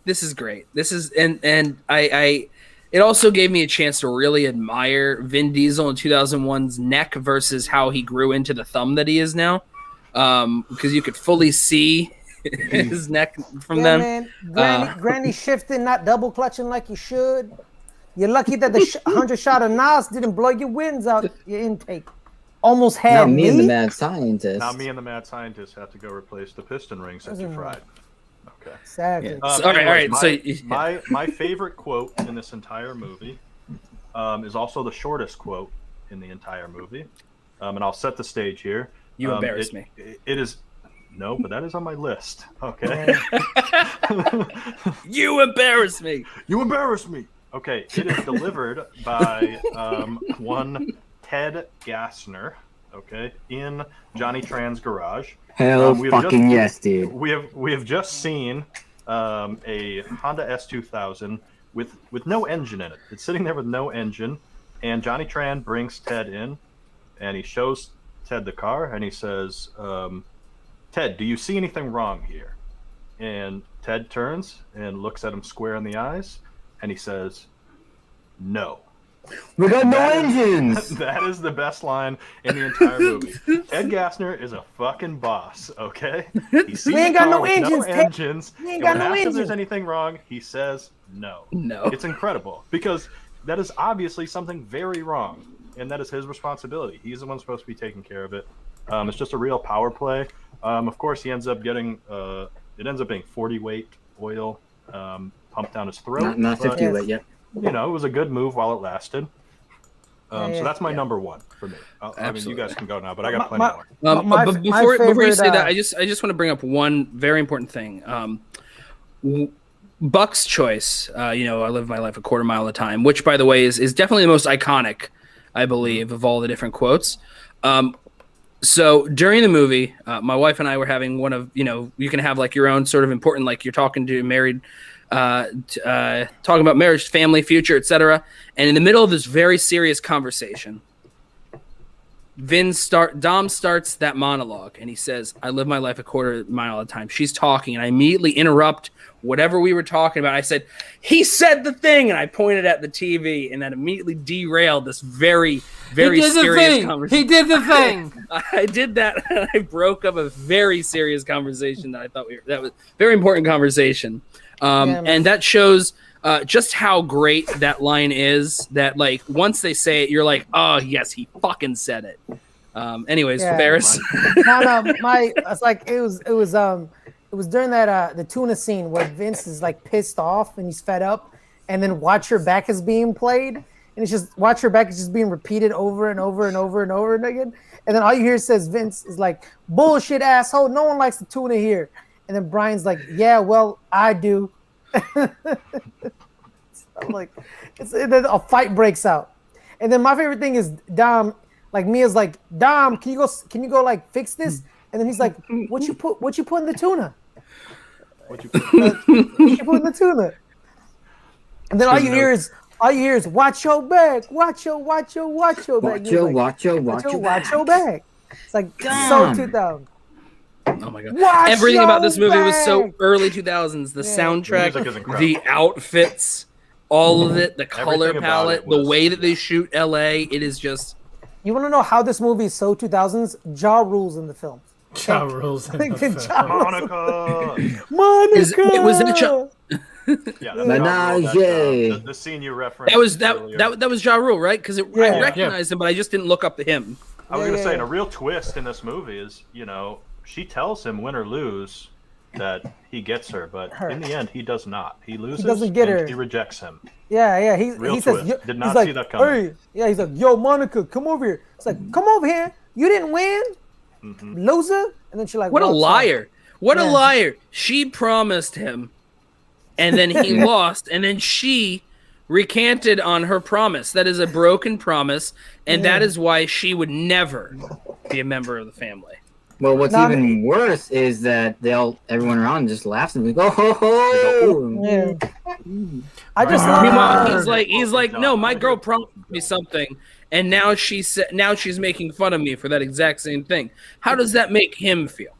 this is great. This is and I it also gave me a chance to really admire Vin Diesel in 2001's neck versus how he grew into the thumb that he is now, because you could fully see his neck from them. Man. Granny shifting, not double clutching like you should. You're lucky that the 100 shot of Nas didn't blow your winds out your intake. Almost had now me and the mad scientist. Now me and the mad scientist have to go replace the piston rings that you fried. Okay. Exactly. All right. My favorite quote in this entire movie is also the shortest quote in the entire movie, and I'll set the stage here. You embarrass me. It is no, but that is on my list. Okay. You embarrass me. You embarrass me. Okay, it is delivered by one Ted Gassner, okay, in Johnny Tran's garage. Hell fucking yes, dude. We have just seen a Honda S2000 with no engine in it. It's sitting there with no engine, and Johnny Tran brings Ted in, and he shows Ted the car, and he says, Ted, do you see anything wrong here? And Ted turns and looks at him square in the eyes, and he says, no. We got no engines! That is the best line in the entire movie. Ted Gassner is a fucking boss, okay? He sees we ain't got no engines, engines. We ain't got no engines. If there's anything wrong, he says no. No. It's incredible because that is obviously something very wrong, and that is his responsibility. He's the one supposed to be taking care of it. It's just a real power play. Of course, he ends up getting it ends up being 40 weight oil pumped down his throat. Not 50 weight yet. You know, it was a good move while it lasted. So that's my number one for me. I mean, you guys can go now, but I got plenty more. But before you say that, I just want to bring up one very important thing. Buck's choice. I live my life a quarter mile at a time, which, by the way, is definitely the most iconic, I believe, of all the different quotes. So during the movie, my wife and I were having one of, you can have like your own sort of important, like you're talking to married, talking about marriage, family, future, etc. And in the middle of this very serious conversation, Dom starts that monologue and he says, I live my life a quarter mile at a time. She's talking and I immediately interrupt whatever we were talking about. I said, he said the thing. And I pointed at the TV and that immediately derailed this very, very serious conversation. He did the thing. I did that. And I broke up a very serious conversation that I thought that was a very important conversation. And that shows just how great that line is, that like once they say it, you're like, oh yes, he fucking said it. Anyways, Ferris. It's like it was during that the tuna scene where Vince is like pissed off and he's fed up, and then Watch Your Back is being played, and it's just Watch Your Back is just being repeated over and over and over and over and again, and then all you hear says Vince is like, bullshit asshole, no one likes the tuna here. And then Brian's like, yeah, well, I do. So like, then a fight breaks out. And then my favorite thing is Dom, like Mia's like, Dom, can you go like fix this? And then he's like, what you put in the tuna? What you put in the tuna? And then all you hear is watch your back, watch your back. Watch your back. It's like so 2000. Oh my god! Everything about this movie was so early 2000s. The soundtrack, the outfits, all of it, the color palette, the way that they shoot LA. It is just. You want to know how this movie is so 2000s? Ja rules in the film. Ja rules in the film. Monica. It was that Ja. Yeah, the scene you referenced. That was Ja Rule, right? Because I recognized him, but I just didn't look up to him. I was gonna say, and a real twist in this movie is, she tells him, win or lose, that he gets her, but in the end, he does not. He loses. He doesn't get her. He rejects him. Yeah. He says, did not see that coming. Hey. He's like, yo, Monica, come over here. It's like, come over here. You didn't win, loser. And then she's like, what a liar! What a liar! She promised him, and then he lost, and then she recanted on her promise. That is a broken promise, and that is why she would never be a member of the family. Well, what's even worse is that everyone around just laughs and go, ho ho. Yeah. I just love he's like, no, my girl promised me something, and now she's making fun of me for that exact same thing. How does that make him feel?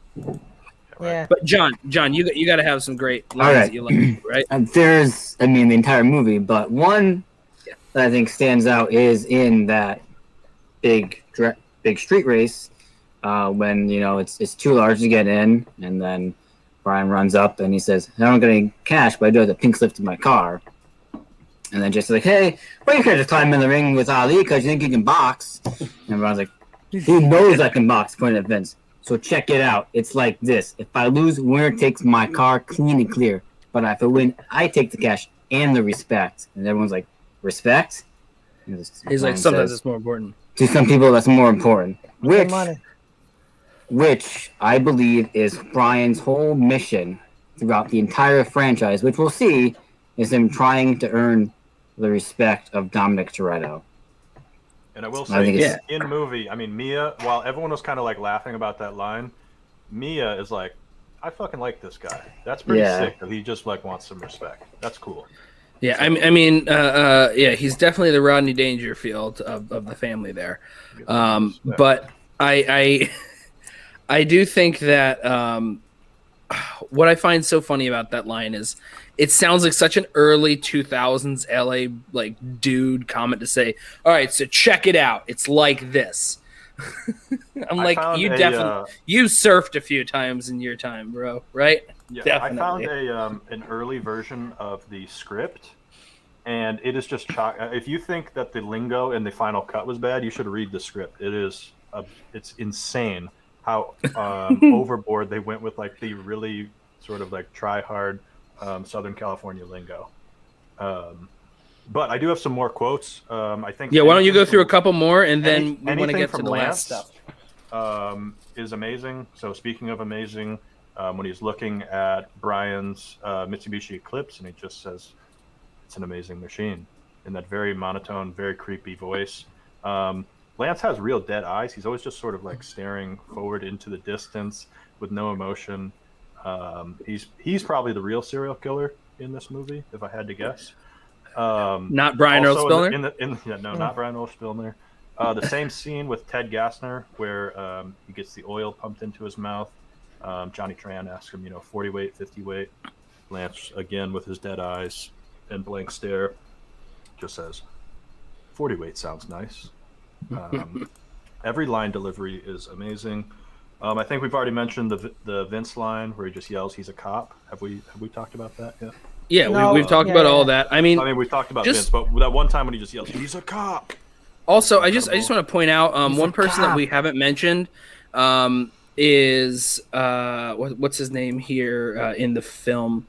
Yeah. But John, you got to have some great lines that you like, right? There's, the entire movie, but one that I think stands out is in that big street race. When it's too large to get in, and then Brian runs up and he says, "I don't get any cash, but I do have the pink slip to my car." And then Jason's like, "Hey, why you can't just climb in the ring with Ali because you think you can box?" And Brian's like, "He knows I can box." Point at Vince. So check it out. It's like this: if I lose, winner takes my car clean and clear. But if I win, I take the cash and the respect. And everyone's like, "Respect?" He's like, "Sometimes it's more important." To some people, that's more important. Which I believe is Brian's whole mission throughout the entire franchise, which we'll see is him trying to earn the respect of Dominic Toretto. And I will say, in the movie, Mia, while everyone was kind of like laughing about that line, Mia is like, I fucking like this guy. That's pretty sick that he just like wants some respect. That's cool. Yeah, he's definitely the Rodney Dangerfield of the family there. But I do think that what I find so funny about that line is it sounds like such an early 2000s LA like dude comment to say, all right, so check it out. It's like this. I'm like, you surfed a few times in your time, bro, right? Yeah, definitely. I found an early version of the script, and it is just if you think that the lingo in the final cut was bad, you should read the script. It's insane how overboard they went with like the really sort of like try hard Southern California lingo. But I do have some more quotes. I think. Yeah, why don't you go through a couple more and then we want to get to the last stuff. Is amazing. So speaking of amazing, when he's looking at Brian's Mitsubishi Eclipse and he just says, "It's an amazing machine," in that very monotone, very creepy voice. Lance has real dead eyes. He's always just sort of like staring forward into the distance with no emotion. He's probably the real serial killer in this movie, if I had to guess. Not Brian Earl Spillner? Not Brian Earl Spillner. The same scene with Ted Gassner where he gets the oil pumped into his mouth. Johnny Tran asks him, 40 weight, 50 weight. Lance, again, with his dead eyes and blank stare, just says, 40 weight sounds nice. Every line delivery is amazing. I think we've already mentioned the Vince line where he just yells, "He's a cop." Have we talked about that yet? Yeah, we've talked about all that. I mean, we've talked about Vince, but that one time when he just yells, "He's a cop." Also, I just want to point out one person that we haven't mentioned is what's his name here in the film.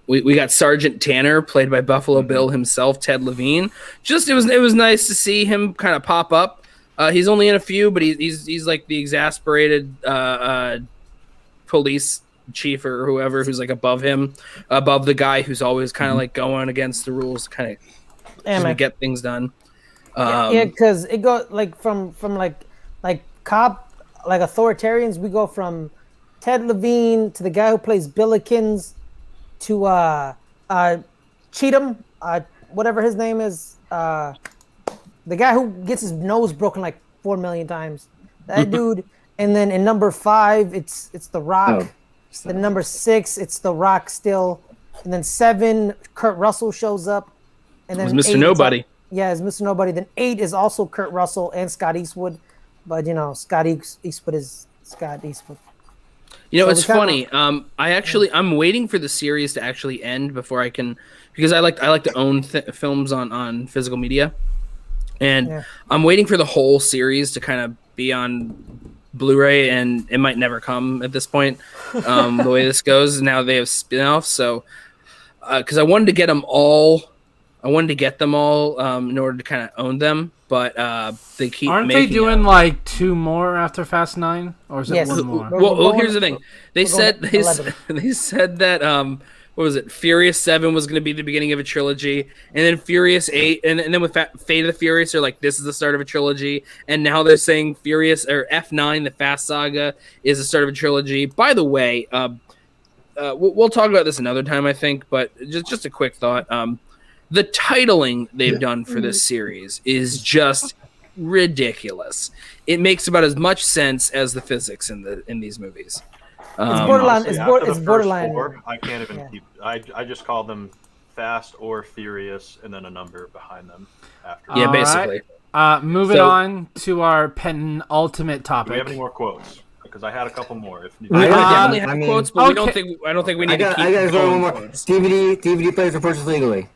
We got Sergeant Tanner, played by Buffalo Bill himself, Ted Levine. It was nice to see him kind of pop up. He's only in a few, but he's like the exasperated police chief or whoever who's like above the guy who's always kind of like going against the rules, kind of to get things done. Yeah, because it goes like from like cop, like authoritarians. We go from Ted Levine to the guy who plays Billikens to Cheatham, whatever his name is, the guy who gets his nose broken like 4 million times. That dude. And then in number 5, it's The Rock. Then number 6, it's The Rock still. And then 7, Kurt Russell shows up. And then it was Mr. Nobody. It's Mr. Nobody. Then 8 is also Kurt Russell and Scott Eastwood. But Scott Eastwood is Scott Eastwood. It's funny. I'm waiting for the series to actually end before I can, because I like to own films on physical media, and I'm waiting for the whole series to kind of be on Blu-ray, and it might never come at this point. The way this goes now, they have spin-offs, so because I wanted to get them all. I wanted to get them all in order to kind of own them, but they keep. Aren't they doing like 2 more after Fast 9, or is it 1 more? Well, here's the thing. They said that what was it? Furious 7 was going to be the beginning of a trilogy, and then Furious 8, and then with Fate of the Furious, they're like, this is the start of a trilogy, and now they're saying Furious or F9, the Fast Saga, is the start of a trilogy. By the way, we'll talk about this another time, I think, but just a quick thought. The titling they've done for this series is just ridiculous. It makes about as much sense as the physics in these movies. It's borderline. It's borderline. 4, I can't even keep. I just call them Fast or Furious, and then a number behind them after. Yeah, basically. Moving on to our penultimate topic. Do we have any more quotes? Because I had a couple more. If I only have quotes, but I don't think we need to keep. I got one more. DVD players are purchased legally.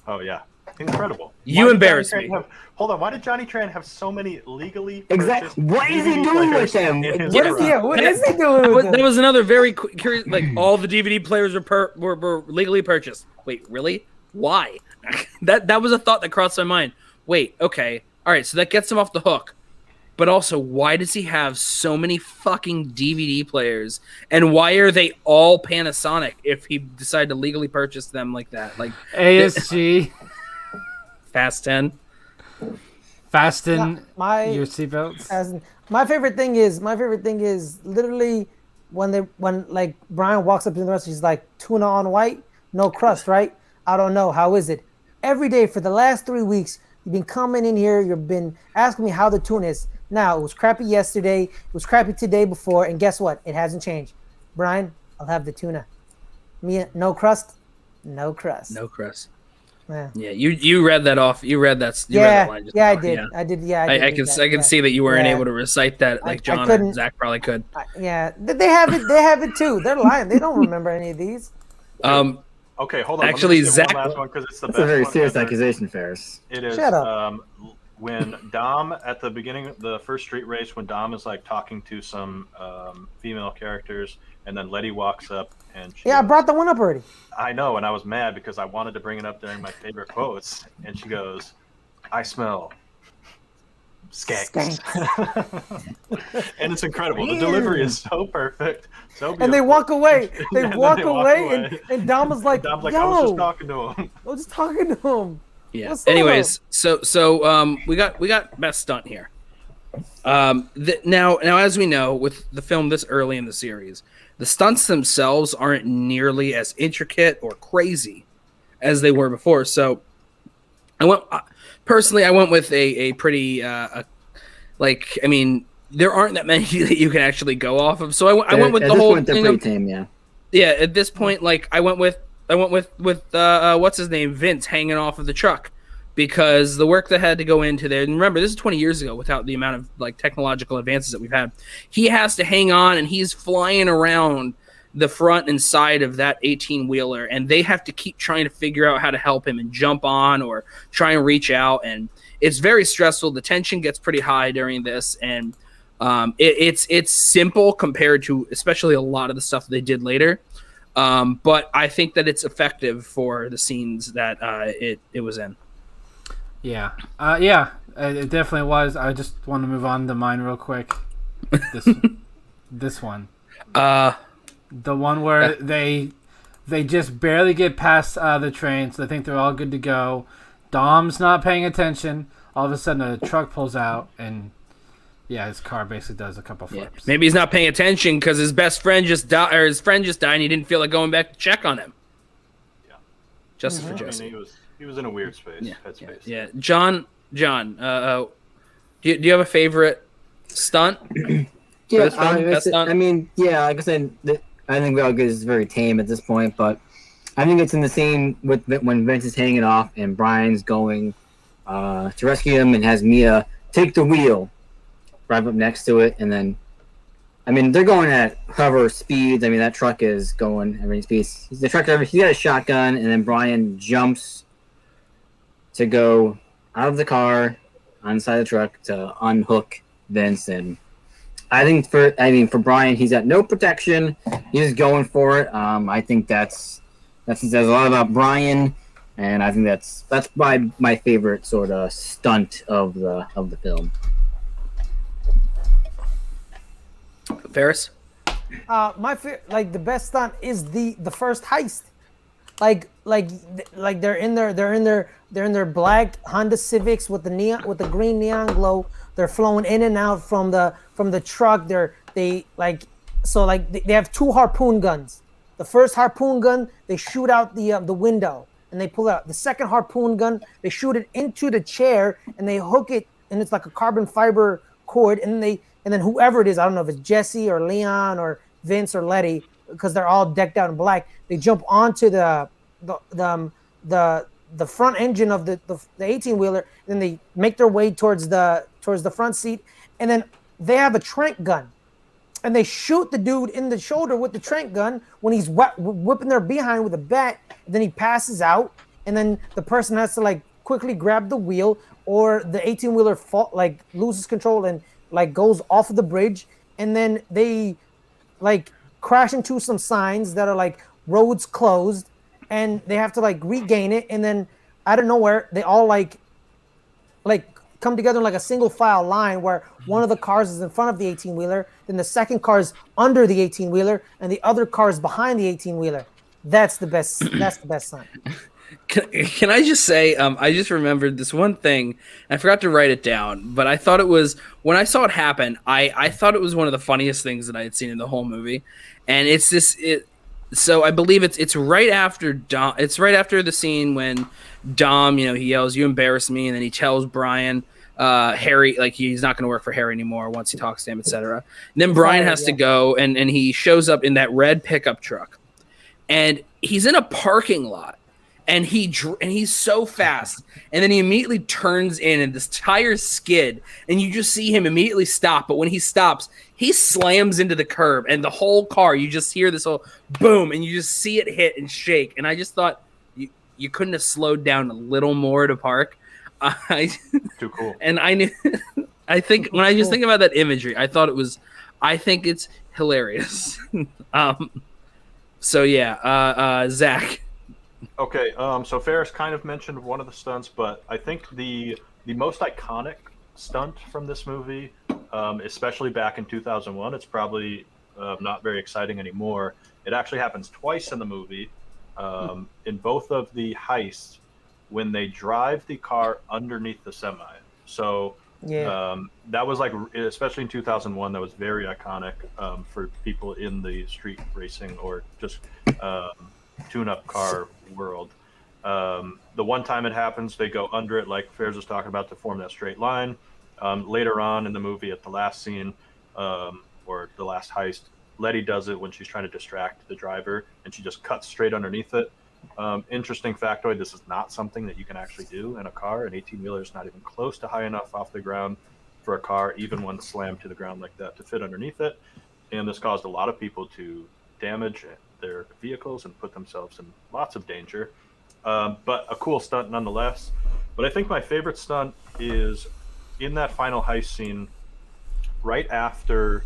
Oh yeah, incredible! You embarrass me. Hold on, why did Johnny Tran have so many legally exactly? What is he doing with them? What is he doing with them? That was another very curious. Like all the DVD players were legally purchased. Wait, really? Why? that was a thought that crossed my mind. Wait, okay, all right, so that gets him off the hook. But also, why does he have so many fucking DVD players? And why are they all Panasonic if he decided to legally purchase them like that? Like ASG. Fast 10. Fasten your seatbelts. My favorite thing is literally when like Brian walks up to the restaurant, he's like, tuna on white, no crust, right? I don't know. How is it? Every day for the last 3 weeks, you've been coming in here, you've been asking me how the tuna is. Now, it was crappy yesterday, it was crappy today before, and guess what? It hasn't changed. Brian, I'll have the tuna. Mia, no crust? No crust. No crust. Yeah, you read that off. You read that. Read that line just I did. I can see that you weren't able to recite that like John and Zach probably could. They have it. They have it too. They're lying. They don't remember any of these. Okay, hold on. Actually, Zach, one last one because it's the best. That's a very serious accusation, Ferris. It is. Shut up. When Dom at the beginning of the first street race, when Dom is like talking to some female characters, and then Letty walks up and she I brought the one up already. I know, and I was mad because I wanted to bring it up during my favorite quotes, and she goes, "I smell skanks." And it's incredible. The delivery is so perfect, so beautiful. And they walk away. They walk away, and Dom was like, Dom's like, "Yo, I was just talking to him." I was just talking to him. Yeah. What's Anyways, so we got best stunt here. Now as we know, with the film this early in the series, the stunts themselves aren't nearly as intricate or crazy as they were before. So I went with a pretty there aren't that many that you can actually go off of. So I went with the whole thing. Yeah, at this point, like I went with what's his name, Vince, hanging off of the truck, because the work that had to go into there. And remember, this is 20 years ago, without the amount of like technological advances that we've had. He has to hang on, and he's flying around the front and side of that 18-wheeler, and they have to keep trying to figure out how to help him and jump on or try and reach out. And it's very stressful. The tension gets pretty high during this, and it's simple compared to especially a lot of the stuff they did later. But I think that it's effective for the scenes that it was in. Yeah, it definitely was. I just want to move on to mine real quick. This one, the one where they just barely get past the train, so they think they're all good to go. Dom's not paying attention. All of a sudden, a truck pulls out, and his car basically does a couple flips. Maybe he's not paying attention because his best friend just died, or his friend just died, and he didn't feel like going back to check on him. Yeah, Justice for Jesse. I mean, he was in a weird space. Headspace. Yeah. John. Do you have a favorite stunt? Like I said, I think we all get is very tame at this point, but I think it's in the same with when Vince is hanging off and Brian's going to rescue him and has Mia take the wheel, drive up next to it, and then, I mean, they're going at hover speeds. I mean, that truck is going at any speed. The truck driver, he's got a shotgun, and then Brian jumps to go out of the car on the side of the truck to unhook Vince. And I think for Brian, he's got no protection. He's just going for it. I think that says a lot about Brian, and I think that's my favorite sort of stunt of the film. Ferris? The best stunt is the first heist. Like they're in their black Honda Civics with the green neon glow. They're flowing in and out from the truck. They have two harpoon guns. The first harpoon gun, they shoot out the window and they pull it out. The second harpoon gun, they shoot it into the chair and they hook it, and it's like a carbon fiber cord. And then whoever it is, I don't know if it's Jesse or Leon or Vince or Letty, because they're all decked out in black. They jump onto the front engine of the 18-wheeler, and they make their way towards the front seat, and then they have a trank gun, and they shoot the dude in the shoulder with the trank gun when he's whipping their behind with a bat. And then he passes out, and then the person has to quickly grab the wheel, or the 18-wheeler loses control and goes off of the bridge, and then they crash into some signs that are roads closed, and they have to regain it. And then out of nowhere, they all come together in a single file line where one of the cars is in front of the 18-wheeler, then the second car is under the 18-wheeler, and the other car is behind the 18-wheeler. That's the best. That's the best sign. Can I just say, I just remembered this one thing. I forgot to write it down, but I thought it was, when I saw it happen, I thought it was one of the funniest things that I had seen in the whole movie. And so I believe it's right after Dom. It's right after the scene when Dom, he yells, "You embarrass me," and then he tells Brian, Harry, he's not going to work for Harry anymore once he talks to him, etc. And then Brian has to go, and he shows up in that red pickup truck, and he's in a parking lot. And he's so fast, and then he immediately turns in, and this tire skid, and you just see him immediately stop. But when he stops, he slams into the curb, and the whole car, you just hear this whole boom, and you just see it hit and shake. And I just thought you couldn't have slowed down a little more to park. Too cool. And I think when I just think about that imagery, I think it's hilarious. So yeah, Zach. Okay, so Ferris kind of mentioned one of the stunts, but I think the most iconic stunt from this movie, especially back in 2001, it's probably not very exciting anymore. It actually happens twice in the movie, in both of the heists, when they drive the car underneath the semi. So that was especially in 2001, that was very iconic for people in the street racing or just tune-up car world. The one time it happens, they go under it, like Ferris was talking about, to form that straight line. Later on in the movie, at the last scene, or the last heist, Letty does it when she's trying to distract the driver, and she just cuts straight underneath it. Interesting factoid, this is not something that you can actually do in a car. An 18-wheeler is not even close to high enough off the ground for a car, even one slammed to the ground like that, to fit underneath it. And this caused a lot of people to damage their vehicles and put themselves in lots of danger, but a cool stunt nonetheless. But I think my favorite stunt is in that final heist scene, right after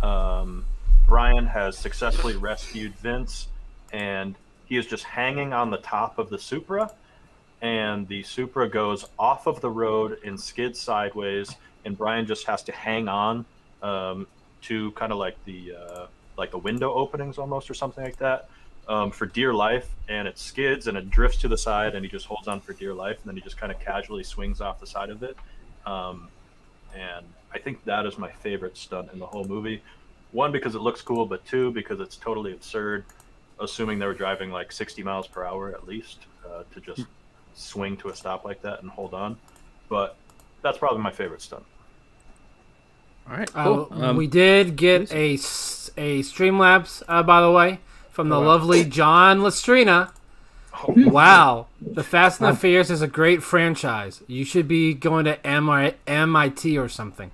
Brian has successfully rescued Vince, and he is just hanging on the top of the Supra, and the Supra goes off of the road and skids sideways, and Brian just has to hang on to kind of the window openings almost, or something like that. for dear life, and it skids and it drifts to the side, and he just holds on for dear life, and then he just kind of casually swings off the side of it. And I think that is my favorite stunt in the whole movie. One, because it looks cool, but two, because it's totally absurd, assuming they were driving like 60 miles per hour at least, to just swing to a stop like that and hold on. But that's probably my favorite stunt. All right, cool. We did get a StreamLabs, by the way, from the lovely John Lestrina. Wow. The Fast and the Furious is a great franchise. You should be going to MIT or something.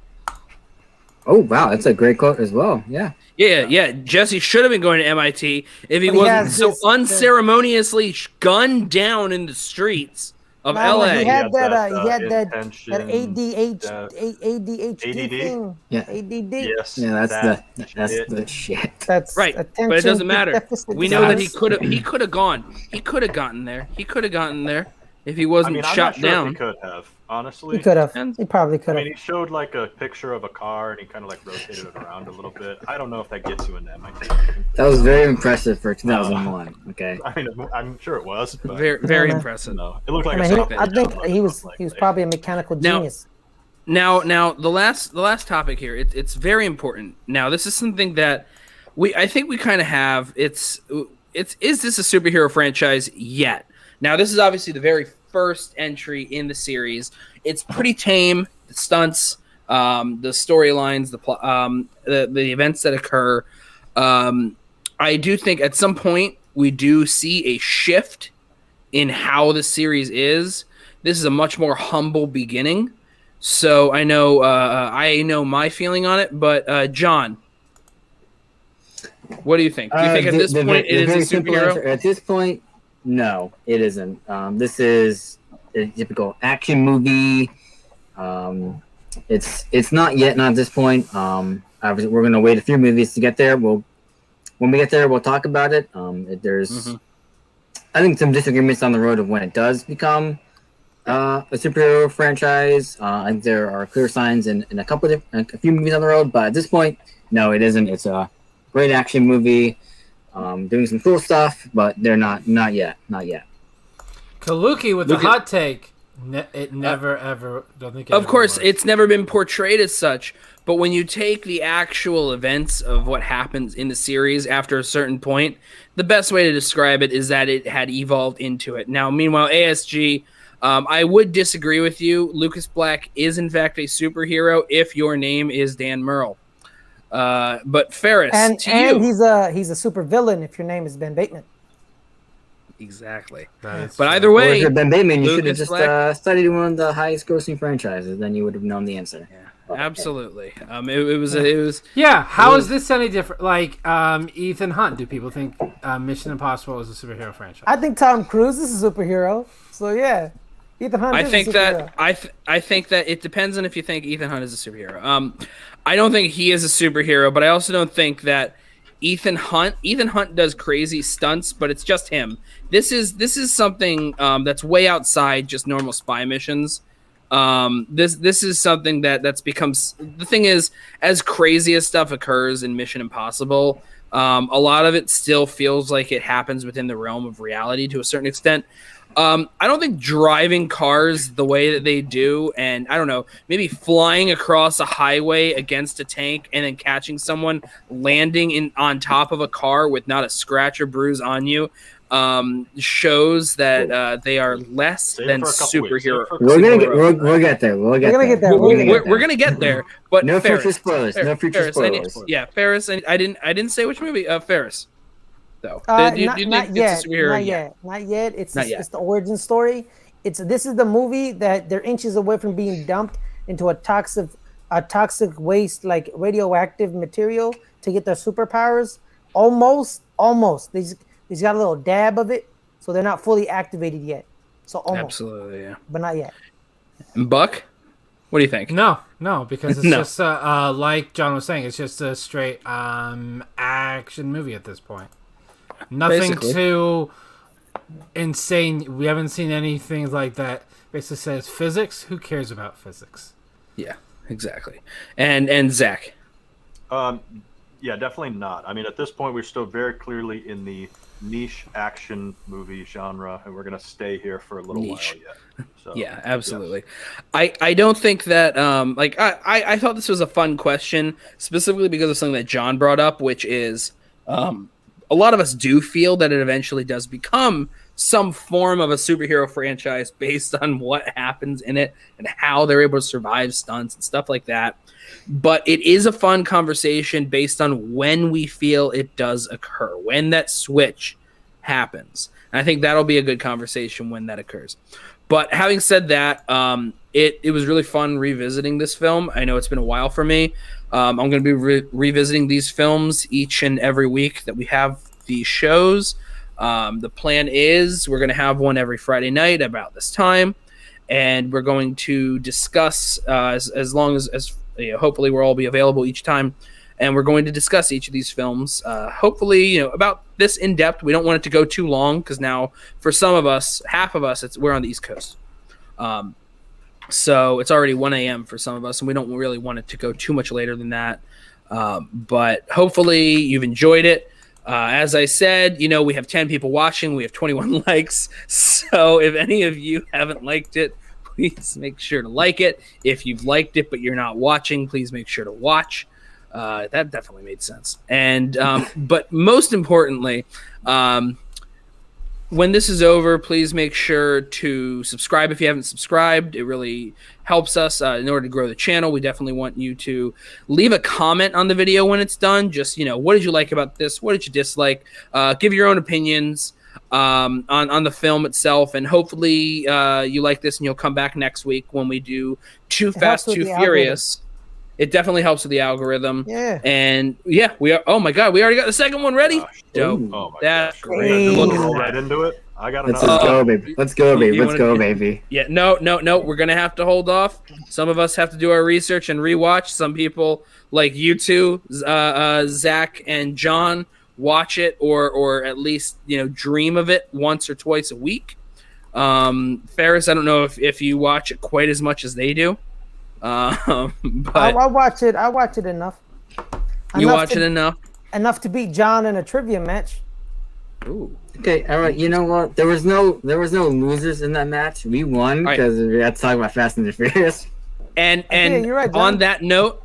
Oh, wow. That's a great quote as well. Yeah. Yeah. Jesse should have been going to MIT if he wasn't so unceremoniously gunned down in the streets of LA. He had that ADHD thing. Yeah. ADD. Yes. Yeah, that's the shit. That's right, but it doesn't matter. We know that he could have gone. He could have gotten there. He could have gotten there if he wasn't shot down. He could have. Honestly, he could have. He probably could have. I mean, he showed like a picture of a car and he kind of like rotated it around a little bit. I don't know if that gets you into MIT. That was very impressive for 2001. Okay. I mean, I'm sure it was. But very impressive. No, it looked like I think he was probably a mechanical genius. Now the last topic here. It's very important. Now this is something that I think we kind of have. Is this a superhero franchise yet? Now this is obviously the very first entry in the series. It's pretty tame. The stunts, the storylines, the events that occur. I do think at some point we do see a shift in how the series is. This is a much more humble beginning. So I know my feeling on it, but John, what do you think? Do you think at this point it is a superhero? At this point, no, it isn't. This is a typical action movie. It's not yet, not at this point. Obviously, we're gonna wait a few movies to get there. When we get there, we'll talk about it. There's, I think, some disagreements on the road of when it does become a superhero franchise. I think there are clear signs in a few movies on the road, but at this point, no, it isn't. It's a great action movie, doing some cool stuff, but they're not yet. Kaluki with the hot take. It never ever. Don't think. Of course, it's never been portrayed as such. But when you take the actual events of what happens in the series after a certain point, the best way to describe it is that it had evolved into it. Now, meanwhile, ASG, I would disagree with you. Lucas Black is in fact a superhero if your name is Dan Merle. But Ferris, you, he's a super villain if your name is Ben Bateman. Exactly. But either way, or if you're Ben Bateman, you should have just studied one of the highest grossing franchises. Then you would have known the answer. Yeah. Absolutely. It was. Yeah. How is this any different? Like Ethan Hunt. Do people think Mission Impossible is a superhero franchise? I think Tom Cruise is a superhero. So yeah, Ethan Hunt. I think that it depends on if you think Ethan Hunt is a superhero. I don't think he is a superhero, but I also don't think that Ethan Hunt does crazy stunts, but it's just him. This is something that's way outside just normal spy missions. This is something that's become, the thing is, as crazy as stuff occurs in Mission Impossible, a lot of it still feels like it happens within the realm of reality to a certain extent. I don't think driving cars the way that they do, and I don't know, maybe flying across a highway against a tank and then catching someone landing on top of a car with not a scratch or bruise on you, shows that they are less than superhero. We'll get there. We're gonna get there. But no Ferris, future spoilers. No future spoilers. Ferris. I didn't say which movie. Ferris. Though. Not yet. It's the origin story. This is the movie that they're inches away from being dumped into a toxic waste, like radioactive material, to get their superpowers. Almost. He's got a little dab of it, so they're not fully activated yet. So almost. Absolutely, yeah. But not yet. And Buck, what do you think? No, because it's just like John was saying, it's just a straight action movie at this point. Nothing too insane. We haven't seen anything like that. Basically says physics. Who cares about physics? Yeah, exactly. And Zach. Yeah, definitely not. I mean, at this point, we're still very clearly in the niche action movie genre, and we're gonna stay here for a little while yet. So, yeah, absolutely. Yes. I don't think that I thought this was a fun question specifically because of something that John brought up, which is a lot of us do feel that it eventually does become some form of a superhero franchise based on what happens in it and how they're able to survive stunts and stuff like that. But it is a fun conversation based on when we feel it does occur, when that switch happens. And I think that'll be a good conversation when that occurs. But having said that, it was really fun revisiting this film. I know it's been a while for me. I'm going to be revisiting these films each and every week that we have these shows. The plan is we're going to have one every Friday night about this time, and we're going to discuss as long as hopefully we'll all be available each time, and we're going to discuss each of these films. Hopefully, about this in depth. We don't want it to go too long because now for some of us, half of us, we're on the East Coast, so it's already 1 a.m. for some of us, and we don't really want it to go too much later than that. But hopefully you've enjoyed it. As I said, we have 10 people watching. We have 21 likes. So if any of you haven't liked it, please make sure to like it. If you've liked it but you're not watching, please make sure to watch. That definitely made sense. And but most importantly, when this is over, please make sure to subscribe if you haven't subscribed. It really helps us in order to grow the channel. We definitely want you to leave a comment on the video when it's done. Just, what did you like about this? What did you dislike? Give your own opinions on the film itself. And hopefully you like this and you'll come back next week when we do Too Fast, Too Furious. It definitely helps with the algorithm. Yeah. And we are. Oh my God, we already got the second one ready. Dope. Oh my That's gosh. great. Roll right into it. I got Let's another. go, baby. Let's go, baby. Let's go, baby. Yeah. No. We're gonna have to hold off. Some of us have to do our research and rewatch. Some people, like you two, Zach and John, watch it or at least dream of it once or twice a week. Ferris, I don't know if you watch it quite as much as they do. But I watch it. I watch it enough. You watch it enough? Enough to beat John in a trivia match. Ooh. Okay, all right. You know what? There was no losers in that match. We won because we had to talk about Fast and the Furious. And you're right, John. on that note,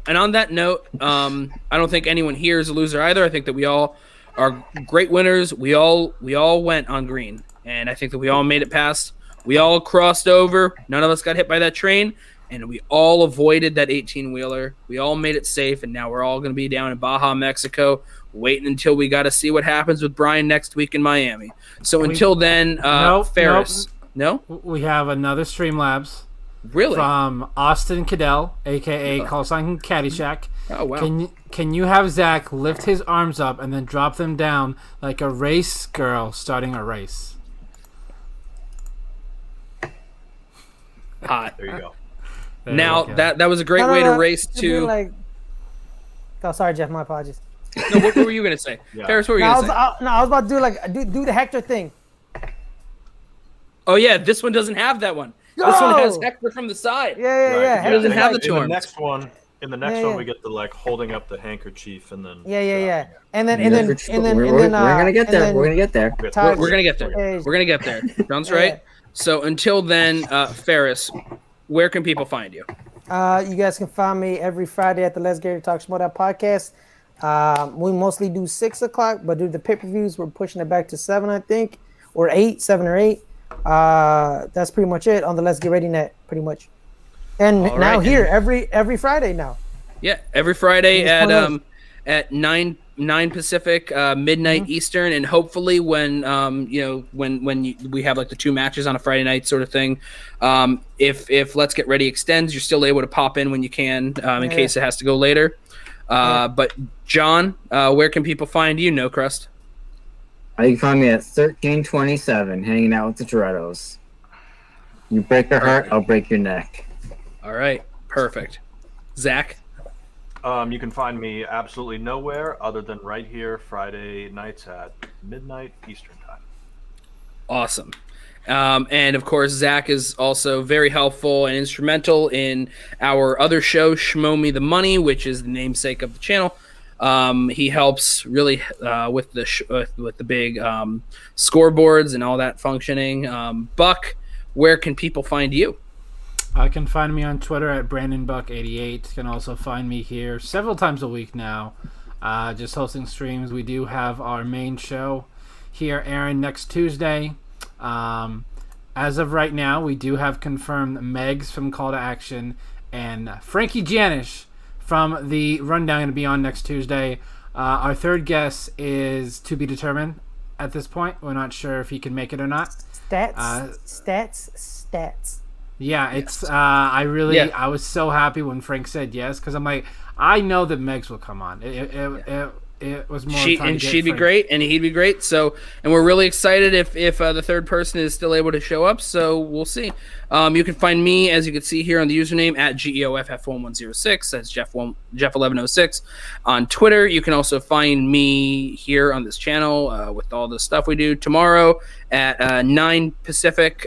I don't think anyone here is a loser either. I think that we all are great winners. We all went on green, and I think that we all made it past. We all crossed over. None of us got hit by that train. And we all avoided that 18-wheeler. We all made it safe, and now we're all going to be down in Baja, Mexico, waiting until we got to see what happens with Brian next week in Miami. So until then, Ferris. No? We have another StreamLabs. Really? From Austin Cadell, a.k.a. Callsign Caddyshack. Oh, wow. Can you have Zach lift his arms up and then drop them down like a race girl starting a race? Hot. There you go. Now that was a great way to race to. Oh, sorry, Jeff. My apologies. No, what were you gonna say, Ferris? What were you gonna say? I was about to do the Hector thing. Oh yeah, this one doesn't have that one. Yo! This one has Hector from the side. Yeah. It doesn't have the In the charms. next one, we get the holding up the handkerchief and then. Yeah. And then We're gonna get there. We're gonna get there. We're gonna get there. We're gonna get there. John's right. So until then, Ferris, where can people find you? You guys can find me every Friday at the Let's Get Ready to Talk Schmoe podcast. We mostly do 6 o'clock, but due to the pay-per-views, we're pushing it back to 7, I think, or 8, 7 or 8. That's pretty much it on the Let's Get Ready net, pretty much. And now here every Friday now. Yeah, every Friday at 9 Pacific, midnight Eastern, and hopefully when we have like the 2 matches on a Friday night sort of thing, if Let's Get Ready extends, you're still able to pop in when you can in case it has to go later. But John, where can people find you? No Crust. You can find me at 1327, hanging out with the Torettos. You break their heart, I'll break your neck. All right, perfect. Zach. You can find me absolutely nowhere other than right here Friday nights at midnight Eastern time. Awesome. And of course, Zach is also very helpful and instrumental in our other show, Schmoe Me the Money, which is the namesake of the channel. He helps really with the big scoreboards and all that functioning. Buck, where can people find you? You can find me on Twitter at BrandonBuck88. You can also find me here several times a week now, just hosting streams. We do have our main show here airing next Tuesday. As of right now, we do have confirmed Megs from Call to Action and Frankie Janish from the Rundown going to be on next Tuesday. Our third guest is to be determined at this point. We're not sure if he can make it or not. Stats. Yeah, it's I was so happy when Frank said yes, because I'm like, I know that Megs will come on. It was more she'd be great, and he'd be great. So, and we're really excited if the third person is still able to show up. So we'll see. You can find me, as you can see here, on the username at GEOFF1106. That's Jeff1106 on Twitter. You can also find me here on this channel with all the stuff we do. Tomorrow at 9 Pacific,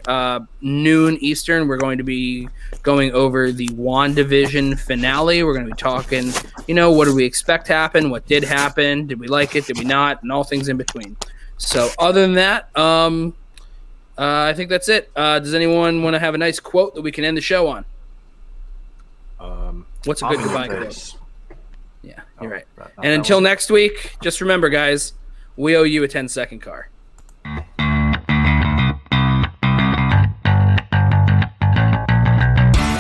noon Eastern, we're going to be going over the WandaVision finale. We're going to be talking, what did we expect to happen? What did happen? Did we like it? Did we not? And all things in between. So other than that, I think that's it. Does anyone want to have a nice quote that we can end the show on? What's a good goodbye quote? Yeah, you're right. And until next week, just remember, guys, we owe you a 10-second car.